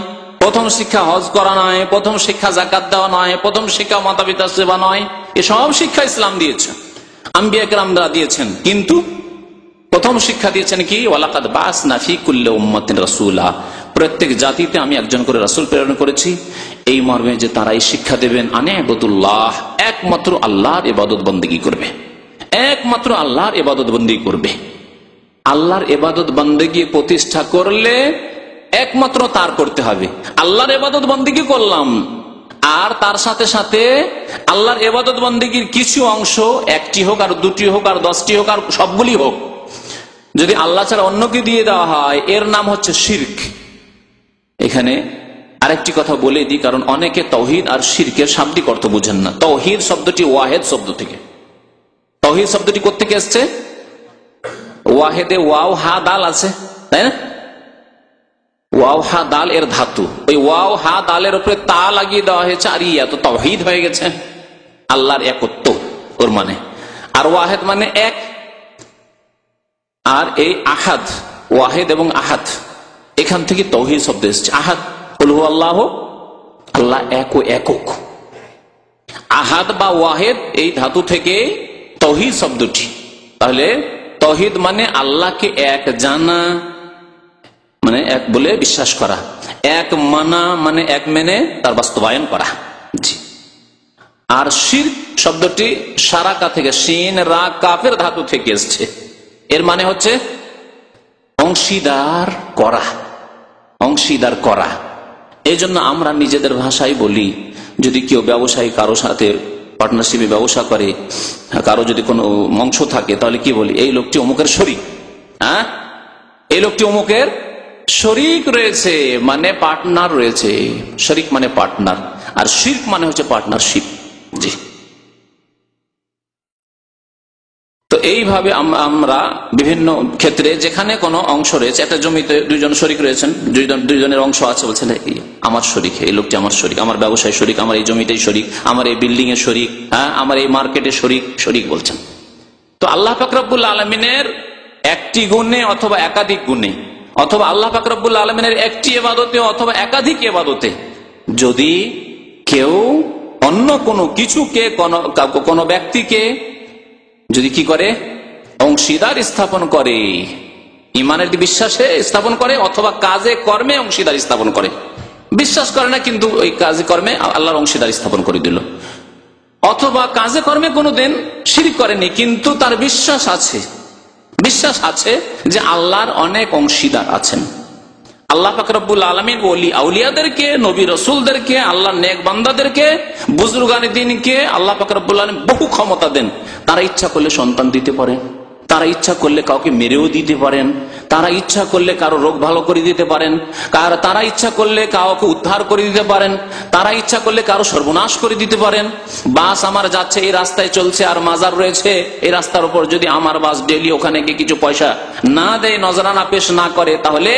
প্রথম শিক্ষা হজ করা নয়, প্রথম শিক্ষা যাকাত দেওয়া নয়, প্রথম শিক্ষা মাতা পিতার সেবা নয়। এসব শিক্ষা ইসলাম দিয়েছে, আম্বিয়া কেরামরা দিয়েছেন, কিন্তু প্রথম শিক্ষা দিয়েছেন কি? ওয়ালাকাদ বা'আসনা ফী কুল্লি উম্মাতিন রাসূলা, প্রত্যেক জাতিতে আমি একজন করে রাসূল প্রেরণ করেছি, এই মর্মে যে তারাই শিক্ষা দেবেন আনে ইবাদুল্লাহ, একমাত্র আল্লাহর ইবাদত বন্দেগী করবে, একমাত্র আল্লাহর ইবাদত বন্দেগী করবে। আল্লাহর ইবাদত বন্দেগী প্রতিষ্ঠা করলে একমাত্র তার করতে হবে। আল্লাহর ইবাদত বন্দেগী করলাম আর তার সাথে সাথে আল্লাহর ইবাদত বন্দেগীর কিছু অংশ, একটি হোক আর দুটি হোক আর 10টি হোক আর সবগুলি হোক, যদি আল্লাহ ছাড়া অন্যকে দিয়ে দেওয়া হয়, এর নাম হচ্ছে শিরক। এখানে আরেকটি কথা বলে দিই, কারণ অনেকে তাওহীদ আর শিরকের শাব্দিক অর্থ বুঝেন না। তাওহীদ শব্দটি ওয়াহেদ শব্দ থেকে, তাওহীদ শব্দটি কোত্থেকে এসছে? ওয়াহেদে ওয়াও হা দাল আছে, তাই না? ওয়াও হা দাল এর ধাতু, ওই ওয়াও হা দালের উপরে তা লাগিয়ে দেওয়া হয়েছে, আর ইয়া তো তাওহীদ হয়ে গেছে, আল্লাহর একত্ব ওর মানে। আর ওয়াহেদ মানে এক, আর এই আহাদ, ওয়াহেদ এবং আহাদ, এখান থেকে তাওহীদ শব্দ এসেছে। আহাদ কুল হুয়াল্লাহু, আল্লাহ এক ও একক। আহাদ বা ওয়াহেদ এই ধাতু থেকে তাওহীদ শব্দটি। তাহলে তাওহীদ মানে আল্লাহকে এক জানা, মানে এক বলে বিশ্বাস করা, এক মানা মানে এক মেনে তার বাস্তবায়ন করা। জি। আর শিরক শব্দটি শারাকা থেকে, শিন রা কাফের ধাতু থেকে এসেছে, এর মানে হচ্ছে অংশীদার করা, অংশীদার করা। এই জন্য আমরা নিজেদের ভাষায় বলি, যদি কেউ ব্যবসায়ী কারো সাথে পার্টনারশিপে ব্যবসা করে, কারো যদি কোনো অংশ থাকে, তাহলে কি বলি? এই লোকটি অমুকের শরীক। হ্যাঁ, এই লোকটি অমুকের শরীক রয়েছে, মানে পার্টনার রয়েছে। শরীক মানে পার্টনার, আর শিরক মানে হচ্ছে পার্টনারশিপ। জি। তো এইভাবে আমরা বিভিন্ন ক্ষেত্রে যেখানে কোনো অংশ রয়েছে, একটা জমিতে দুইজন শরীক রয়েছেন, দুইজনের অংশ আছে, বলছেন আমার শরীক, এই লোকটি আমার শরীক, আমার ব্যবসায় শরীক, আমার এই জমিতেই শরীক, আমার এই বিল্ডিং এর শরীক, হ্যাঁ, আমার এই মার্কেটে শরীক, শরীক বলছেন। তো আল্লাহ পাক রব্বুল আলামিনের একটি গুণে অথবা একাধিক গুণে, অথবা আল্লাহ পাক রব্বুল আলামিনের একটি ইবাদতে অথবা একাধিক ইবাদতে যদি কেউ অন্য কোনো কিছুকে, কোনো ব্যক্তিকে যদি কি করে, অংশীদার স্থাপন করে, ইমানের বিশ্বাসে স্থাপন করে, অথবা কাজে কর্মে অংশীদার স্থাপন করে, বিশ্বাস করে না কিন্তু ওই কাজে কর্মে আল্লাহর অংশীদার স্থাপন করে দিল, অথবা কাজে কর্মে কোনোদিন শিরক করেনি কিন্তু তার বিশ্বাস আছে, বিশ্বাস আছে যে আল্লাহর অনেক অংশীদার আছেন। আল্লাহ পাক রব্বুল আলামিন ওলি আউলিয়াদেরকে, নবী রাসূলদেরকে, আল্লাহর নেক বান্দাদেরকে, বুজুর্গানে দ্বীনকে আল্লাহ পাক রব্বুল আলামিন বহু ক্ষমতা দেন। তারা ইচ্ছা করলে সন্তান দিতে পারেন, তারা ইচ্ছা করলে কাউকে মেরেও দিতে পারেন, তারা ইচ্ছা করলে কারো রোগ ভালো করে দিতে পারেন, তারা ইচ্ছা করলে কাউকে উদ্ধার করে দিতে পারেন, তারা ইচ্ছা করলে কারো সর্বনাশ করে দিতে পারেন। বাস আমার যাচ্ছে, এই রাস্তায় চলছে আর মাজার রয়েছে, এই রাস্তার উপর যদি আমার বাস ডেলি ওখানে গিয়ে কিছু পয়সা না দেয়, নজরানা পেশ না করে, তাহলে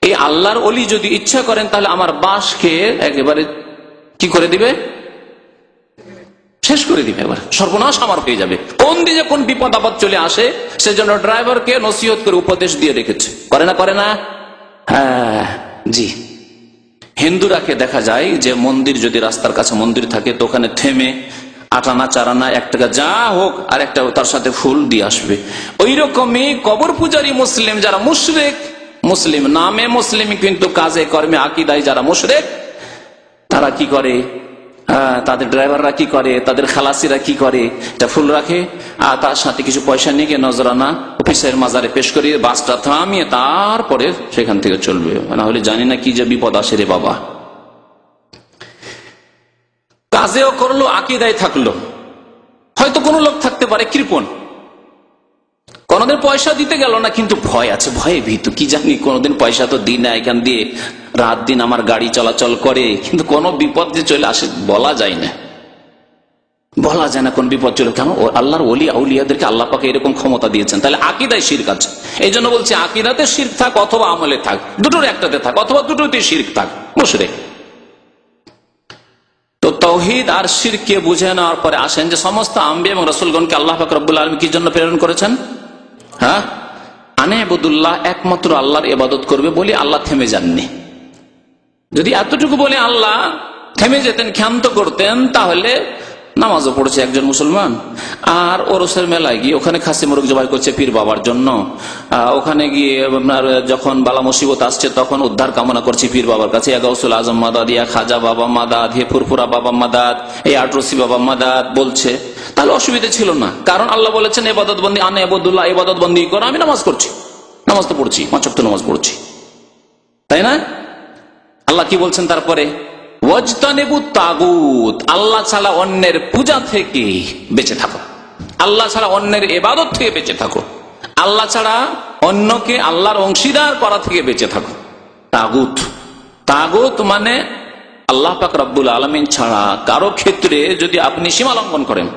এই আল্লাহর ওলি যদি ইচ্ছা করেন তাহলে আমার বাসকে একেবারে কি করে দিবে, শেষ করে দিবে, এবার সর্বনাশ আমার হয়ে যাবে। কোন দিকে কোন বিপদ আপদ চলে আসে, সেজন্য ড্রাইভারকে নসিহত করে উপদেশ দিয়ে রেখেছে, করে না করে না? হ্যাঁ, জি। হিন্দুরাকে দেখা যায় যে মন্দির যদি রাস্তার কাছে মন্দির থাকে তো ওখানে থেমে 8 আনা 4 আনা 1 টাকা যা হোক আর একটা তার সাথে ফুল দিয়ে আসবে। ওই রকমই কবর পূজারী মুসলিম যারা মুশরিক, মুসলিম নামে মুসলিম কিন্তু কাজে কর্মে আকীদায় যারা মুশরিক, তারা কি করে, তাদের ড্রাইভাররা কি করে, তাদের খালাসিরা কি করে, এটা ফুল রাখে আর তার সাথে কিছু পয়সা নিয়ে গিয়ে নজরানা অফিসের মাজারে পেশ করিয়ে বাসটা থামিয়ে তারপরে সেখান থেকে চলবে, না হলে জানি না কি যে বিপদ আসে রে বাবা। কাজেও করলো, আকীদায় থাকলো। হয়তো কোনো লোক থাকতে পারে কৃপণ, কোনদিন পয়সা দিতে গেল না কিন্তু ভয় আছে, ভয়ে ভীত, কি জানি কোনদিন পয়সা তো দিই না, এখান দিয়ে রাত দিন আমার গাড়ি চলাচল করে, কিন্তু কোন বিপদ যে চলে আসে বলা যায় না, বলা যায় না কোন বিপদ চলে। কেন? আল্লাহর ওলি আউলিয়াদেরকে আল্লাহ পাক এরকম ক্ষমতা দিয়েছেন। তাহলে আকীদায় শিরক আছে। এই জন্য বলছি আকীদাতে শিরক থাক অথবা আমলে থাক, দুটোর একটাতে থাক, অথবা দুটোতেই শিরক থাক, মুশরিক। তো তাওহীদ আর শিরককে বুঝে নেওয়ার পরে আসেন যে সমস্ত আম্বিয়া এবং রাসূলগণকে আল্লাহ পাক রব্বুল আলামিন কি জন্য প্রেরণ করেছেন? হ্যাঁ, আনে ইবাদুল্লাহ, একমাত্র আল্লাহর ইবাদত করবে বলে আল্লাহ থেমে যাননি। যদি এতটুকু বলে আল্লাহ থেমে যেতেন, ক্ষান্ত করতেন, তাহলে নামাজও পড়ছে একজন মুসলমান, আর ওরসের মেলায় গিয়ে ওখানে খাসি মোরগ জবাই করছে পীর বাবার জন্য, ওখানে গিয়ে আপনার যখন বালা মুসিবত আসছে তখন উদ্ধার কামনা করছে পীর বাবার কাছে, গাউসুল আজম মাদাদ, ইয়া খাজা বাবা মাদাদ, হে ফুরফুরা বাবা মাদাদ, এই আটরসি বাবা মাদাদ বলছে, তাহলে অসুবিধা ছিল না। কারণ আল্লাহ বলেছেন ইবাদত বন্দি আনে ইবাদুল্লাহ, ইবাদত বন্দি করো, আমি নামাজ করছি, নামাজ তো পড়ছি, 5 ওয়াক্ত নামাজ পড়ছি, তাই না? আল্লাহ কি বলছেন তারপরে? ওয়াজতানিবু তাগুত, আল্লাহ ছাড়া অন্যের পূজা থেকে বেঁচে থাকো, আল্লাহ ছাড়া অন্যের ইবাদত থেকে বেঁচে থাকো, আল্লাহ ছাড়া অন্যকে আল্লাহর অংশীদার করা থেকে বেঁচে থাকো। তাগুত, তাগুত মানে আল্লাহ পাক রব্বুল আলামিন ছাড়া কারো ক্ষেত্রে যদি আপনি সীমা লঙ্ঘন করেন,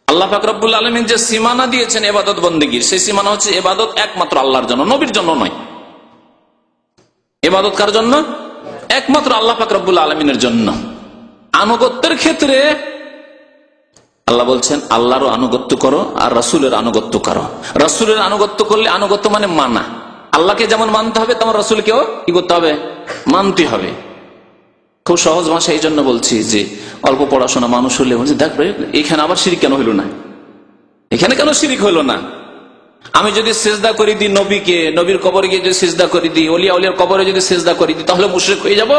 আল্লাহ পাক রব্বুল আলামিন যে সীমানা দিয়েছেন ইবাদত বন্দেগীর, সেই সীমানা হচ্ছে ইবাদত একমাত্র আল্লাহর জন্য, নবীর জন্য নয়। ইবাদত কার জন্য? একমাত্র আল্লাহ পাক রব্বুল আলামিনের জন্য। আনুগত্যের ক্ষেত্রে আল্লাহ বলছেন আল্লাহরও আনুগত্য করো আর রাসূলের আনুগত্য করো। রাসূলের আনুগত্য করলে, আনুগত্য মানে মানা, আল্লাহকে যেমন মানতে হবে তেমন রাসূলকেও কি করতে হবে? মানতে হবে। খুব সহজ ভাষা এই জন্য বলছি যে অল্প পড়াশোনা মানুষ হলে বলছে দেখ এখানে আবার শিরিক কেন হইল না, এখানে কেন শিরিক হইল না? আমি যদি সেজদা করে দিই নবীকে, নবীর কবরে গিয়ে যদি সেজদা করে দিই, ওলিয়া উলিয়ার কবরে যদি সেজদা করে দিই, তাহলে মুশরিক হয়ে যাব?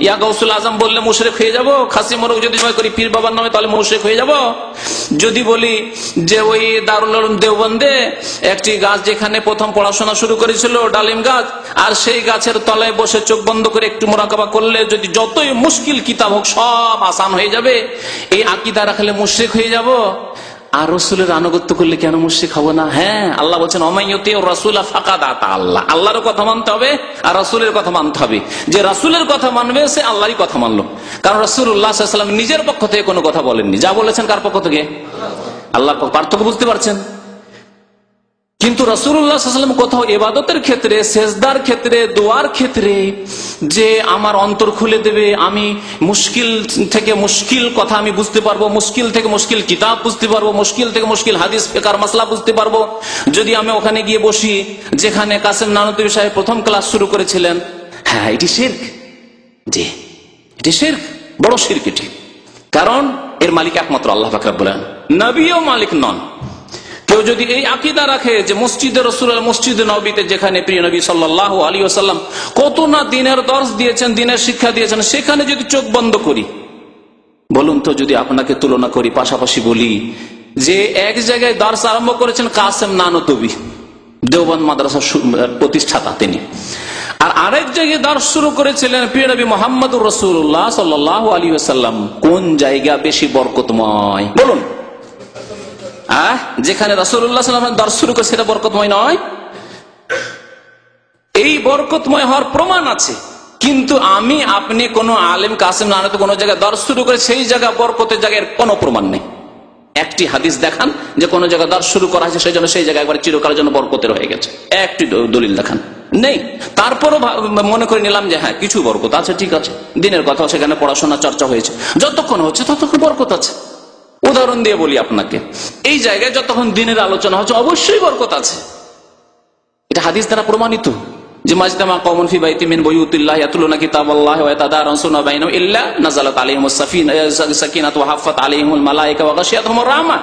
ইয়া গাউসুল আজম বললে মুশরিক হয়ে যাব? খাসি মোরগ যদি জবাই করি পীর বাবার নামে তাহলে মুশরিক হয়ে যাব? যদি বলি যে ওই দারুল উলুম দেওবন্দে একটি গাছ যেখানে প্রথম পড়াশোনা শুরু করেছিল ডালিম গাছ, আর সেই গাছের তলায় বসে চোখ বন্ধ করে একটু মোরাকাবা করলে যদি যতই মুশকিল কিতাব হোক সব আসান হয়ে যাবে, এই আকীদা রাখলে মুশরিক হয়ে যাব? আর রাসূলের আনুগত্য করলে কেন মুশরিক হব না? হ্যাঁ, আল্লাহ বলছেন ওমাইয়ুতিউর রাসূলা ফাকাদ আতা আল্লাহ, আল্লাহর কথা মানতে হবে আর রাসূলের কথা মানতে হবে। যে রাসূলের কথা মানবে সে আল্লাহরই কথা মানলো, কারণ রাসূলুল্লাহ সাল্লাল্লাহু আলাইহি ওয়াসাল্লাম নিজের পক্ষ থেকে কোনো কথা বলেননি, যা বলেছেন কার পক্ষ থেকে? আল্লাহর পক্ষ। পার্থক্য বুঝতে পারছেন? কিন্তু রাসূলুল্লাহ সাল্লাল্লাহু আলাইহি ওয়াসাল্লাম কোথাও ইবাদতের ক্ষেত্রে, সেজদার ক্ষেত্রে, দোয়ার ক্ষেত্রে যে আমার অন্তর খুলে দেবে, আমি মুশকিল থেকে মুশকিল কথা আমি বুঝতে পারবো, মুশকিল থেকে মুশকিল কিতাব বুঝতে পারবো, মুশকিল থেকে মুশকিল হাদিস ফিকহ মাসলা বুঝতে পারবো, যদি আমি ওখানে গিয়ে বসি যেখানে কাসেম নানুতুবি সাহেব প্রথম ক্লাস শুরু করেছিলেন, হ্যাঁ এটি শিরক, জি এটি শিরক, বড় শিরক এটি। কারণ এর মালিক একমাত্র আল্লাহ পাক রব্বুল আলামিন, নবীও মালিক নন। কেউ যদি এই আকীদা রাখে যে মসজিদে রাসূলুল্লাহ, মসজিদে নববীতে যেখানে প্রিয় নবী সাল্লাল্লাহু আলাইহি ওয়াসাল্লাম কত না দিনের দর্শ দিয়েছেন, দিনের শিক্ষা দিয়েছেন, সেখানে যদি চোখ বন্ধ করি, বলুন তো যদি আপনাকে তুলনা করি, পাশাপাশি বলি যে এক জায়গায় দর্শ আরম্ভ করেছেন কাসেম নানুতুবি, দেওবন্দ মাদ্রাসার প্রতিষ্ঠাতা তিনি, আর আরেক জায়গায় দর্শ শুরু করেছিলেন প্রিয় নবী মুহাম্মদুর রাসূলুল্লাহ সাল্লাল্লাহু আলাইহি ওয়াসাল্লাম, কোন জায়গা বেশি বরকতময়? বলুন। যেখানে রাসূলুল্লাহ সাল্লাল্লাহু আলাইহি ওয়াসাল্লাম দর্শ শুরু করে সেটা বরকতময় নয়? এই বরকতময় হওয়ার প্রমাণ আছে, কিন্তু আমি আপনি কোন আলেম কাসেম নানুতুবি কোন জায়গায় দর্শ শুরু করে সেই জায়গা বরকতের জায়গায় কোনো প্রমাণ নেই। একটি হাদিস দেখান যে কোন জায়গায় দর্শ শুরু করা হয়েছে সেই জন্য সেই জায়গায় একবার চিরকালের জন্য বরকতের হয়ে গেছে, একটি দলিল দেখান, নেই। তারপরও মনে করে নিলাম যে হ্যাঁ কিছু বরকত আছে, ঠিক আছে, দিনের কথা সেখানে পড়াশোনা চর্চা হয়েছে, যতক্ষণ হচ্ছে ততক্ষণ বরকত আছে। উদাহরণ দিয়ে বলি আপনাকে, এই জায়গায় যতক্ষণ দিনের আলোচনা হচ্ছে অবশ্যই বরকত আছে, এটা হাদিস দ্বারা প্রমাণিত যে মাজতামা কওমুন ফি বাইতিন মিন বুয়ুতিল্লাহ ইয়াতলুনা কিতাবাল্লাহি ওয়া ইয়াতাদারাসুনা বাইনাহুম ইল্লা নাযালাত আলাইহিমুস সাকিনাতু ওয়া হাফফাত আলাইহিমুল মালায়েকা ওয়া গাশিয়াতহুমুর রাহমা।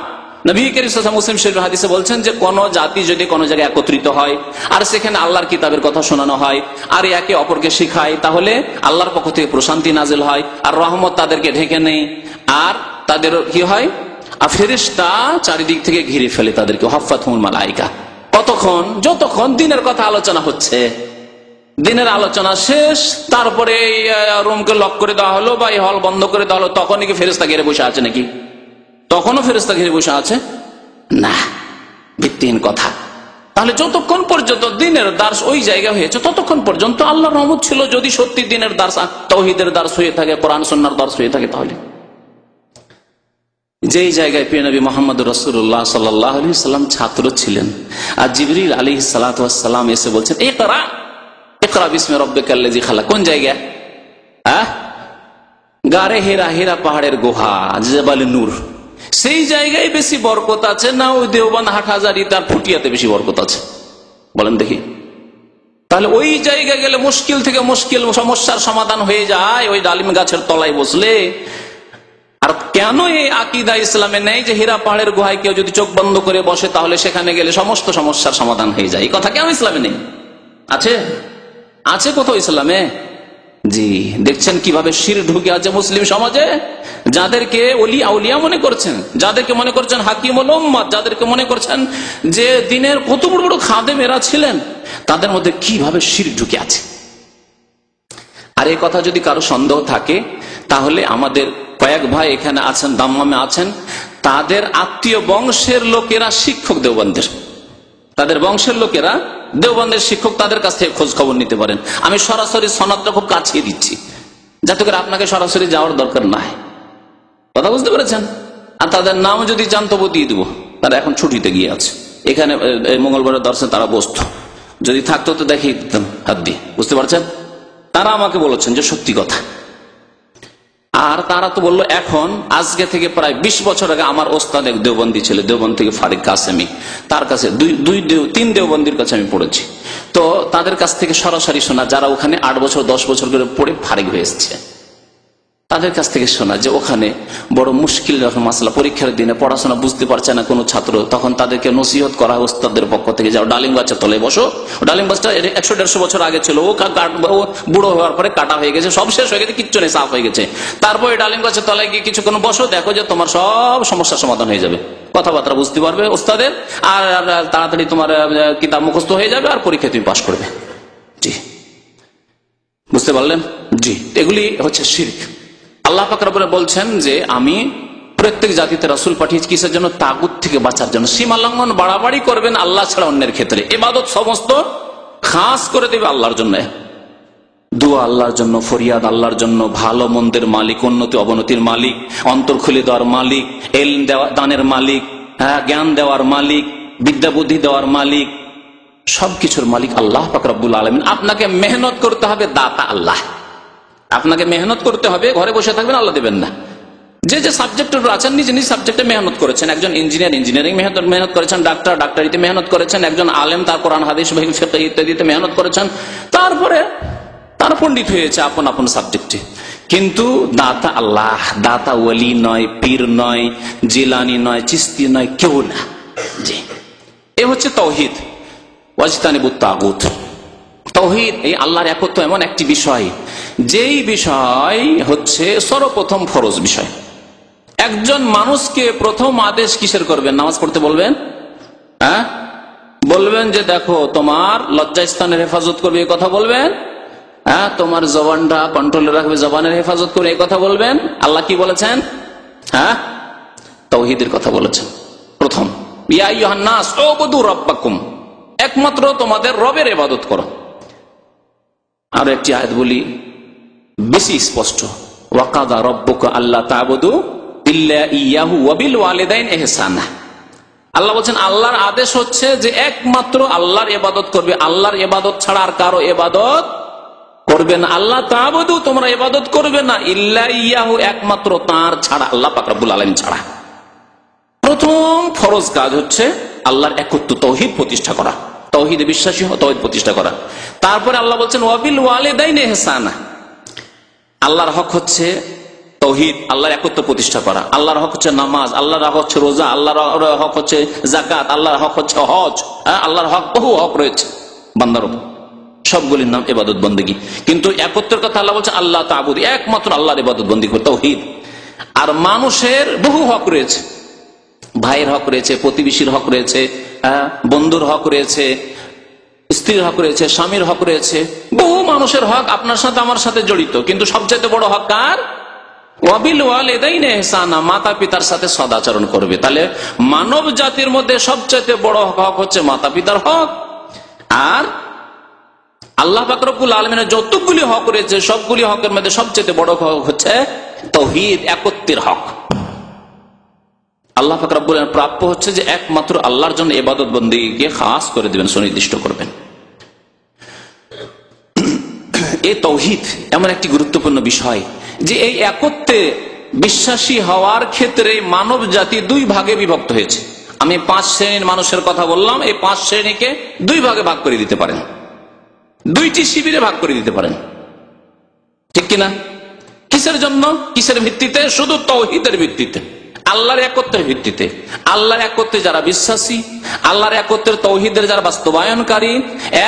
নবী করিম সাল্লাল্লাহু আলাইহি ওয়াসাল্লাম মুসলিম শরীফের হাদিসে বলছেন যে কোন জাতি যদি কোন জায়গায় একত্রিত হয় আর সেখানে আল্লাহর কিতাবের কথা শোনানো হয় আর একে অপরকে শেখায়, তাহলে আল্লাহর পক্ষ থেকে প্রশান্তি নাজিল হয় আর রহমত তাদেরকে ঢেকে নেয়, আর তাদের কি হয়, ফেরেশতা চারিদিক থেকে ঘিরে ফেলে তাদেরকে, হাফফাতহুমুল মালায়েকা। কতক্ষণ? যতক্ষণ দিনের কথা আলোচনা হচ্ছে, দিনের আলোচনা শেষ, তারপরে রুমকে লক করে দেওয়া হলো বা এই হল বন্ধ করে দেওয়া হলো, তখনই কি ফেরেশতা ঘিরে বসে আছে নাকি? তখনও ফেরেশতা ঘিরে বসে আছে না, ভিত্তিহীন কথা। তাহলে যতক্ষণ পর্যন্ত দিনের দার্স ওই জায়গায় হয়েছে ততক্ষণ পর্যন্ত আল্লাহর রহমত ছিল। যদি সত্যি দিনের দার্স, তাওহীদের দার্স হয়ে থাকে, কোরআন সুন্নাহর দার্স হয়ে থাকে, তাহলে যেই জায়গায় প্রিয় নবী মুহাম্মদুর রাসূলুল্লাহ সাল্লাল্লাহু আলাইহি ওয়াসাল্লাম ছাত্র ছিলেন আর জিবরিল আলাইহিস সালাতু ওয়াস সালাম এসে বলছেন ইকরা ইকরা বিসমি রাব্বিকাল্লাযী খালাক, কোন জায়গা? গারে হেরা, হেরা পাহাড়ের গুহা, জাবালে নূর, সেই জায়গায় বেশি বরকত আছে না ওই দেওবন্দ হাটহাজারী তার ফুটিয়াতে বেশি বরকত আছে? বলেন দেখি। তাহলে ওই জায়গায় গেলে মুশকিল থেকে মুশকিল সমস্যার সমাধান হয়ে যায় ওই ডালিম গাছের তলায় বসলে, আর কেন এই আকীদা ইসলামে নেই যে হীরা পাহাড়ের গুহায় কেউ যদি চোখ বন্ধ করে বসে তাহলে সেখানে গেলে সমস্ত সমস্যার সমাধান হয়ে যায়? এই কথা কেন ইসলামে নেই? আছে? আছে কোথাও ইসলামে? জি, দেখছেন কিভাবে শিরক ঢুকে আছে মুসলিম সমাজে। যাদেরকে ওলি আউলিয়া মনে করছেন, যাদেরকে মনে করছেন হাকিমুল উম্মাত, যাদেরকে মনে করছেন যে দিনের কত বড় বড় খাদেম এরা ছিলেন, তাদের মধ্যে কিভাবে শিরক ঢুকে আছে। আর এই কথা যদি কারো সন্দেহ থাকে তাহলে আমাদের কয়েক ভাই এখানে আছেন, দাম্মামে আছেন, তাদের আত্মীয় বংশের লোকেরা শিক্ষক দেওবন্দের, তাদের বংশের লোকেরা দেওবন্দের শিক্ষক, তাদের কাছ থেকে খোঁজ খবর নিতে পারেন। আমি সরাসরি সনদটা খুব কাছিয়ে দিচ্ছি যাতে করে আপনাকে সরাসরি যাওয়ার দরকার নাই। কথা বুঝতে পেরেছেন? আর তাদের নাম যদি চান তবু দিয়ে দেবো, তারা এখন ছুটিতে গিয়ে আছে। এখানে মঙ্গলবারের দর্শনে তারা বসতো, যদি থাকতো তো দেখিয়ে দিতাম হাত দিয়ে। বুঝতে পারছেন? তারা আমাকে বলেছেন যে সত্যি কথা। আর তারা তো বললো এখন আজকে থেকে প্রায় 20 বছর আগে আমার ওস্তাদ এক দেওবন্দি ছিল, দেওবন্দ থেকে ফারিক কাসেমি, তার কাছে তিন দেওবন্দির কাছে আমি পড়েছি। তো তাদের কাছ থেকে সরাসরি শোনা, যারা ওখানে 8 বছর 10 বছর করে পড়ে ফারিক হয়ে এসছে, তাদের কাছ থেকে শোনা যে ওখানে বড় মুশকিল মাসলা, পরীক্ষার দিনে পড়াশোনা বুঝতে পারছে না কোনো ছাত্র, তখন তাদেরকে নসিহত করা হয় ওস্তাদের পক্ষ থেকে, যাও ডালিম গাছের তলায় বসো। ডালিম গাছটা 100-150 বছর আগে ছিল, ও বুড়ো হওয়ার পরে কাটা হয়ে গেছে, সব শেষ হয়ে গেছে, কিচ্ছু নেই, সাফ হয়ে গেছে। তারপর ডালিম গাছের তলায় গিয়ে কিছুক্ষণ বসো, দেখো যে তোমার সব সমস্যার সমাধান হয়ে যাবে, কথাবার্তা বুঝতে পারবে ওস্তাদের, আর তাড়াতাড়ি তোমার কিতাব মুখস্থ হয়ে যাবে, আর পরীক্ষায় তুমি পাস করবে। জি, বুঝতে পারলেন? জি, এগুলি হচ্ছে শিরক। আল্লাহ পাক রব্বুল বলছেন যে আমি প্রত্যেক জাতিতে রাসূল পাঠিয়েছি কিসের জন্য? তাগুত থেকে বাঁচার জন্য। সীমা লঙ্ঘন বাড়াবাড়ি করবেন আল্লাহ ছাড়া অন্যের ক্ষেত্রে, ইবাদত সমস্ত খাস করে দেবে আল্লাহর জন্য, দোয়া আল্লাহর জন্য, ফরিয়াদ আল্লাহর জন্য, ভালো মন্দের মালিক, উন্নতি অবনতির মালিক, অন্তর খুলে দেওয়ার মালিক, ইলম দানের মালিক, জ্ঞান দেওয়ার মালিক, বিদ্যা বুদ্ধি দেওয়ার মালিক, সবকিছুর মালিক আল্লাহ পাক রব্বুল আলামিন। আপনাকে মেহনত করতে হবে, দাতা আল্লাহ। আপনাকে মেহনত করতে হবে, ঘরে বসে থাকবেন, আল্লাহ দেবেন না। যে যে সাবজেক্টের আছেন নিজ নিজ সাবজেক্টে মেহনত করেছেন, একজন ইঞ্জিনিয়ার ইঞ্জিনিয়ারিং মেহনত করেছেন, ডাক্তার ডাক্তারিতে মেহনত করেছেন, একজন আলেম তার কোরআন হাদিস ফিকহ ইত্যাদিতে মেহনত করেছেন, তারপরে তারা পণ্ডিত হয়েছে আপন আপন সাবজেক্টে। কিন্তু দাতা আল্লাহ, দাতা ওলি নয়, পীর নয়, জিলানি নয়, চিস্তি নয়, কেউ না। জি, এ হচ্ছে তাওহীদ, ওয়াজতানিবুত তাগুত। তাওহীদ, এই আল্লাহর একত্ব এমন একটি বিষয়, যেই বিষয় হচ্ছে সর্বপ্রথম ফরজ বিষয়। একজন মানুষকে প্রথম আদেশ কিসের করবেন? নামাজ পড়তে বলবেন? হ্যাঁ, বলবেন যে দেখো তোমার লজ্জাস্থানের হেফাজত করবে, এই কথা বলবেন। হ্যাঁ, তোমার জবানটা কন্ট্রোলে রাখবে, জবানের হেফাজত করবে, এই কথা বলবেন। আল্লাহ কি বলেছেন? হ্যাঁ, তাওহীদের কথা বলেছেন প্রথম। ইয়া আইয়ুহান নাস উবুদু রাব্বাকুম, একমাত্র তোমাদের রবের ইবাদত করো। আর একটি আয়াত বলি বেশি স্পষ্ট, ওয়াকাদা রাব্বুকা আল্লা তা'বুদু ইল্লা ইয়াহু ওয়া বিল ওয়ালিদাইনি ইহসানা। আল্লাহ বলছেন আল্লাহর আদেশ হচ্ছে যে একমাত্র আল্লাহর ইবাদত করবে, আল্লাহর ইবাদত ছাড়া আর কারো ইবাদত করবে না। আল্লাহ তা'বুদু, তোমরা ইবাদত করবে না, ইল্লা ইয়াহু, একমাত্র তার ছাড়া, আল্লাহ পাক রব্বুল আলামিন ছাড়া। প্রথম ফরজ কাজ হচ্ছে আল্লাহর একত্ব, তাওহীদ প্রতিষ্ঠা করা, তাওহীদে বিশ্বাসী হওয়া, তাওহীদ প্রতিষ্ঠা করা। তারপরে আল্লাহ বলছেন ওয়া বিল ওয়ালিদাইনি ইহসানা, আল্লাহর হক হচ্ছে তাওহীদ, আল্লাহর একত্ব প্রতিষ্ঠা করা। আল্লাহর হক হচ্ছে নামাজ, আল্লাহর হক হচ্ছে রোজা, আল্লাহর হক হচ্ছে যাকাত, আল্লাহর হক হচ্ছে হজ। আল্লাহর হক, বহু হক রয়েছে বান্দার উপর, সবগুলির নাম ইবাদত বন্দেগী। কিন্তু একত্বের কথা আল্লাহ বলছে আল্লাহ তা'বুদ, একমাত্র আল্লাহর ইবাদত বন্দেগী করো, তাওহীদ। আর মানুষের বহু হক রয়েছে, ভাইয়ের হক রয়েছে, প্রতিবেশীর হক রয়েছে, বন্ধুর হক রয়েছে, স্ত্রীর হক রয়েছে, স্বামীর হক রয়েছে, বহু মানুষের হক আপনার সাথে আমার সাথে জড়িত। কিন্তু সবচেয়ে বড় হক কার? ওয়া বিল ওয়ালিদাইনি ইহসানা, মাতা পিতার সাথে সদাচরণ করবে। তাহলে মানব জাতির মধ্যে সবচেয়ে বড় হক হচ্ছে মাতা পিতার হক। আর আল্লাহ পাক রব্বুল আলামিনের যতগুলি হক রয়েছে সবগুলি হকের মধ্যে সবচেয়ে বড় হক হচ্ছে তাওহীদ, একত্বের হক। আল্লাহ পাক রব্বুল আলামিন প্রাপ্য হচ্ছে যে একমাত্র আল্লাহর জন্য ইবাদত বন্দেগীকে খাস করে দিবেন, সুনির্দিষ্ট করবেন। এই তাওহীদ এমন একটি গুরুত্বপূর্ণ বিষয় যে এই একত্বে বিশ্বাসী হওয়ার ক্ষেত্রে মানব জাতি দুই ভাগে বিভক্ত হয়েছে। আমি 5 শ্রেণীর মানুষের কথা বললাম, এই 5 শ্রেণীকে 2 ভাগে ভাগ করে দিতে পারেন, 2টি শিবিরে ভাগ করে দিতে পারেন, ঠিক কিনা? কিসের জন্য, কিসের ভিত্তিতে? শুধু তাওহীদের ভিত্তিতে, আল্লাহর একত্বের ভিত্তিতে। আল্লাহর একত্বে যারা বিশ্বাসী, আল্লাহর একত্বের তাওহীদের যারা বাস্তবায়নকারী,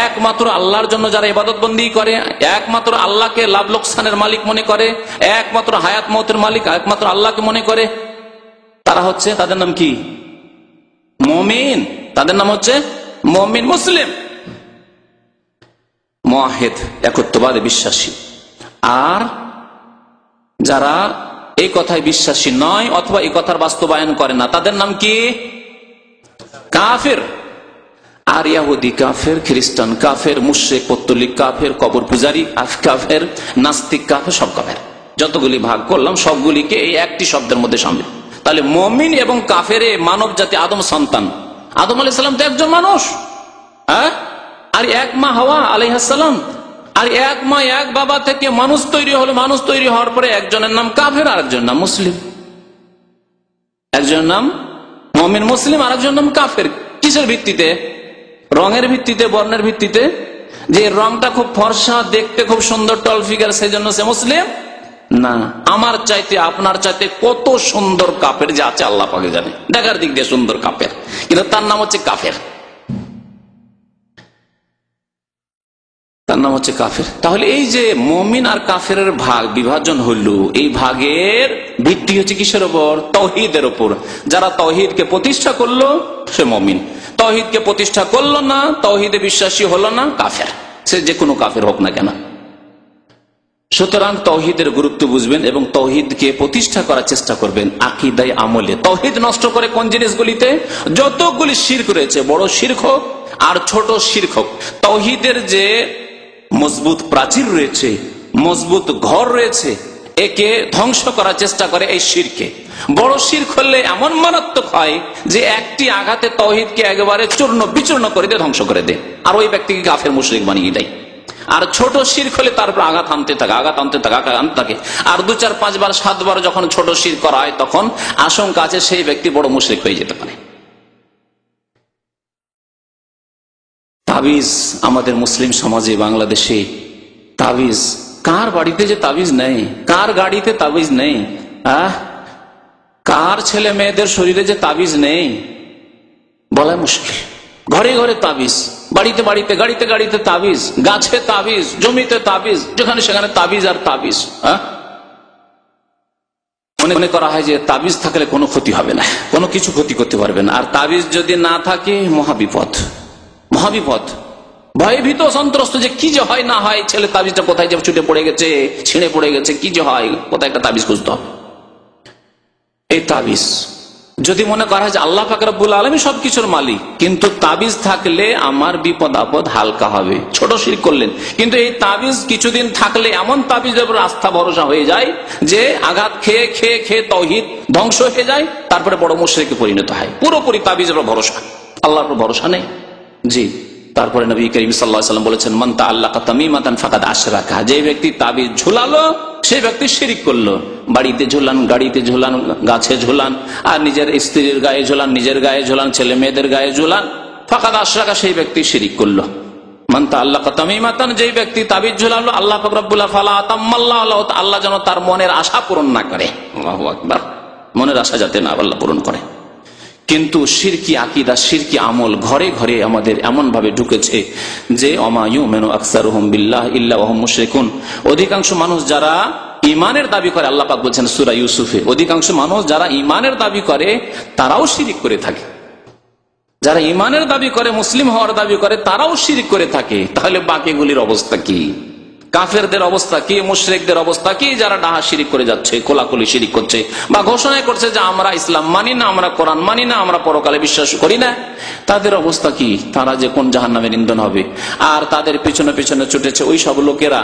একমাত্র আল্লাহর জন্য যারা ইবাদতবন্দি করে, একমাত্র আল্লাহকে লাভ লোকসানের মালিক মনে করে, একমাত্র হায়াত মওতের মালিক একমাত্র আল্লাহকে মনে করে, তারা হচ্ছে, তাদের নাম কি? মুমিন। তাদের নাম হচ্ছে মুমিন, মুসলিম, মুওয়াহিদ, একত্ববাদে বিশ্বাসী। আর যারা এই কথায় বিশ্বাসী নয় অথবা এই কথার বাস্তবায়ন করে না, তাদের নাম কি? কাফের। আর ইহুদি কাফের, খ্রিস্টান কাফের, মুশরিক, পত্তলিক কাফের, কবর পূজারী কাফের, নাস্তিক কাফের, সব কাফের। যতগুলি ভাগ করলাম সবগুলিকে এই একটি শব্দের মধ্যে সামিল। তাহলে মুমিন এবং কাফের মানব জাতি, আদম সন্তান। আদম আলাইহিস সালাম তো একজন মানুষ, হ্যাঁ? আর এক মা হাওয়া আলাইহিস সালাম, আর এক মা এক বাবা থেকে মানুষ তৈরি হলো। মানুষ তৈরি হওয়ার পরে একজনের নাম কাফের, আর একজনের নাম মুসলিম। একজনের নাম মুমিন মুসলিম, আর একজনের নাম কাফের। কিসের ভিত্তিতে? রঙের ভিত্তিতে, বর্ণের ভিত্তিতে। যে রংটা খুব ফর্সা, দেখতে খুব সুন্দর, টল ফিগার, সেই জন্য সে মুসলিম না। আমার চাইতে আপনার চাইতে কত সুন্দর কাফের যে আছে আল্লাহ পাকে জানে, দেখার দিক দিয়ে সুন্দর কাফের, কিন্তু তার নাম হচ্ছে কাফের, তার নাম হচ্ছে কাফের। তাহলে এই যে মুমিন আর কাফের ভাগ, বিভাজন হইল, এই ভাগের ভিত্তি হচ্ছে কিসের উপর? তাওহীদের উপর। যারা তাওহীদকে প্রতিষ্ঠা করলো সে মুমিন, তাওহীদকে প্রতিষ্ঠা করলো না, তাওহীদে বিশ্বাসী হলো না, কাফের। সে যে কোনো কাফের হোক না কেন। সুতরাং তাওহীদের গুরুত্ব বুঝবেন এবং তাওহীদকে প্রতিষ্ঠা করার চেষ্টা করবেন আকীদায়, আমলে। তাওহীদ নষ্ট করে কোন জিনিসগুলিতে? যতগুলি শিরক রয়েছে, বড় শিরক হোক আর ছোট শিরক হোক, তাওহীদের যে মজবুত প্রাচীর রয়েছে, মজবুত ঘর রয়েছে, একে ধ্বংস করার চেষ্টা করে এই শিরকে। বড় শিরক হলে এমন মারাত্মক হয় যে একটি আঘাতে তাওহীদকে একেবারে চূর্ণ বিচূর্ণ করে দিয়ে ধ্বংস করে দেয়, আর ওই ব্যক্তিকে কাফের মুশরিক বানিয়ে দেয়। আর ছোট শিরক হলে তারপর আঘাত আনতে থাকে, আঘাত আনতে থাকে, আঘাত আনতে থাকে। আর 2, 4, 5 বার 7 বার যখন ছোট শিরক করা হয়, তখন আশঙ্কা আছে সেই ব্যক্তি বড় মুশরিক হয়ে যেতে পারে। তাবিজ আমাদের মুসলিম সমাজে, বাংলাদেশে তাবিজ, কার বাড়িতে যে তাবিজ নেই, কার গাড়িতে তাবিজ নেই, কার ছেলে মেয়েদের শরীরে যে তাবিজ নেই বলা মুশকিল। ঘরে ঘরে তাবিজ, বাড়িতে বাড়িতে, গাড়িতে গাড়িতে তাবিজ, গাছে তাবিজ, জমিতে তাবিজ, যেখানে সেখানে তাবিজ আর তাবিজ। মনে করা হয় যে তাবিজ থাকলে কোনো ক্ষতি হবে না, কোনো কিছু ক্ষতি করতে পারবে না। আর তাবিজ যদি না থাকে মহাবিপদ, মহাবিপদ। ভয়ে ভীত সন্ত্রস্ত যে কি যে হয় না হয়, ছেলে তাবিজটা কোথায় যে ছুটে পড়ে গেছে, ছিঁড়ে পড়ে গেছে, কি যে হয়, কোথায় একটা তাবিজ খুঁজতে হবে। এই তাবিজ যদি মনে করা হয় যে আল্লাহ পাক রব্বুল আলামিন সবকিছুর মালিক, কিন্তু তাবিজ থাকলে আমার বিপদ আপদ হালকা হবে, ছোট শিরক করলেন। কিন্তু এই তাবিজ কিছুদিন থাকলে এমন তাবিজের উপর আস্থা ভরসা হয়ে যায় যে আঘাত খেয়ে খেয়ে খেয়ে তাওহীদ ধ্বংস হয়ে যায়, তারপরে বড় মুশরিকে পরিণত হয়। পুরোপুরি তাবিজের উপর ভরসা, আল্লাহর উপর ভরসা নেই। জি, তারপরে নবী করিম সাল্লাল্লাহু আলাইহি ওয়াসাল্লাম বলেছেন, মান তাআল্লাকা তামিমাতান ফাকাদ আশরাকা, যে ব্যক্তি তাবিজ ঝুলালো সেই ব্যক্তি শিরিক করলো। বাড়িতে ঝুলান, গাড়িতে ঝুলান, গাছে ঝুলান, আর নিজের স্ত্রীর গায়ে ঝুলান, নিজের গায়ে ঝুলান, ছেলে মেয়েদের গায়ে ঝুলান, ফাকাদ আশরাকা, সেই ব্যক্তি শিরিক করলো। মান তাআল্লাকা তামিমাতান, যে ব্যক্তি তাবিজ ঝুলালো, আল্লাহ পাক রব্বুল ফালা আতাম্মাল্লাহু লাহু, আল্লাহ যেন তার মনের আশা পূরণ না করে। আল্লাহু আকবার, মনের আশা যাতে না আল্লাহ পূরণ করে। কিন্তু শিরকি আকীদা, শিরকি আমল ঘরে ঘরে আমাদের এমন ভাবে ঢুকেছে যে ওমা ইউমিনু আকসারুহুম বিল্লাহি ইল্লা ওয়া হুম মুশরিকুন। অধিকাংশ মানুষ যারা ঈমানের দাবি করে, আল্লাহ পাক বলেছেন সূরা ইউসুফে, অধিকাংশ মানুষ যারা ঈমানের দাবি করে তারাও শিরক করে থাকে। যারা ঈমানের দাবি করে, মুসলিম হওয়ার দাবি করে, তারাও শিরক করে থাকে। তাহলে বাকিগুলির অবস্থা কি? কাফেরদের অবস্থা কি? মুশরিকদের অবস্থা কি? যারা ডাহা শিরিক করে যাচ্ছে, কোলাকুলি শিরিক করছে, বা ঘোষণা করছে যে আমরা ইসলাম মানি না, আমরা কোরআন মানি না, আমরা পরকালে বিশ্বাস করি না, তাদের অবস্থা কি? তারা যে কোন জাহান্নামের ইন্ধন হবে। আর তাদের পিছনে পিছনে ছুটেছে ওই সব লোকেরা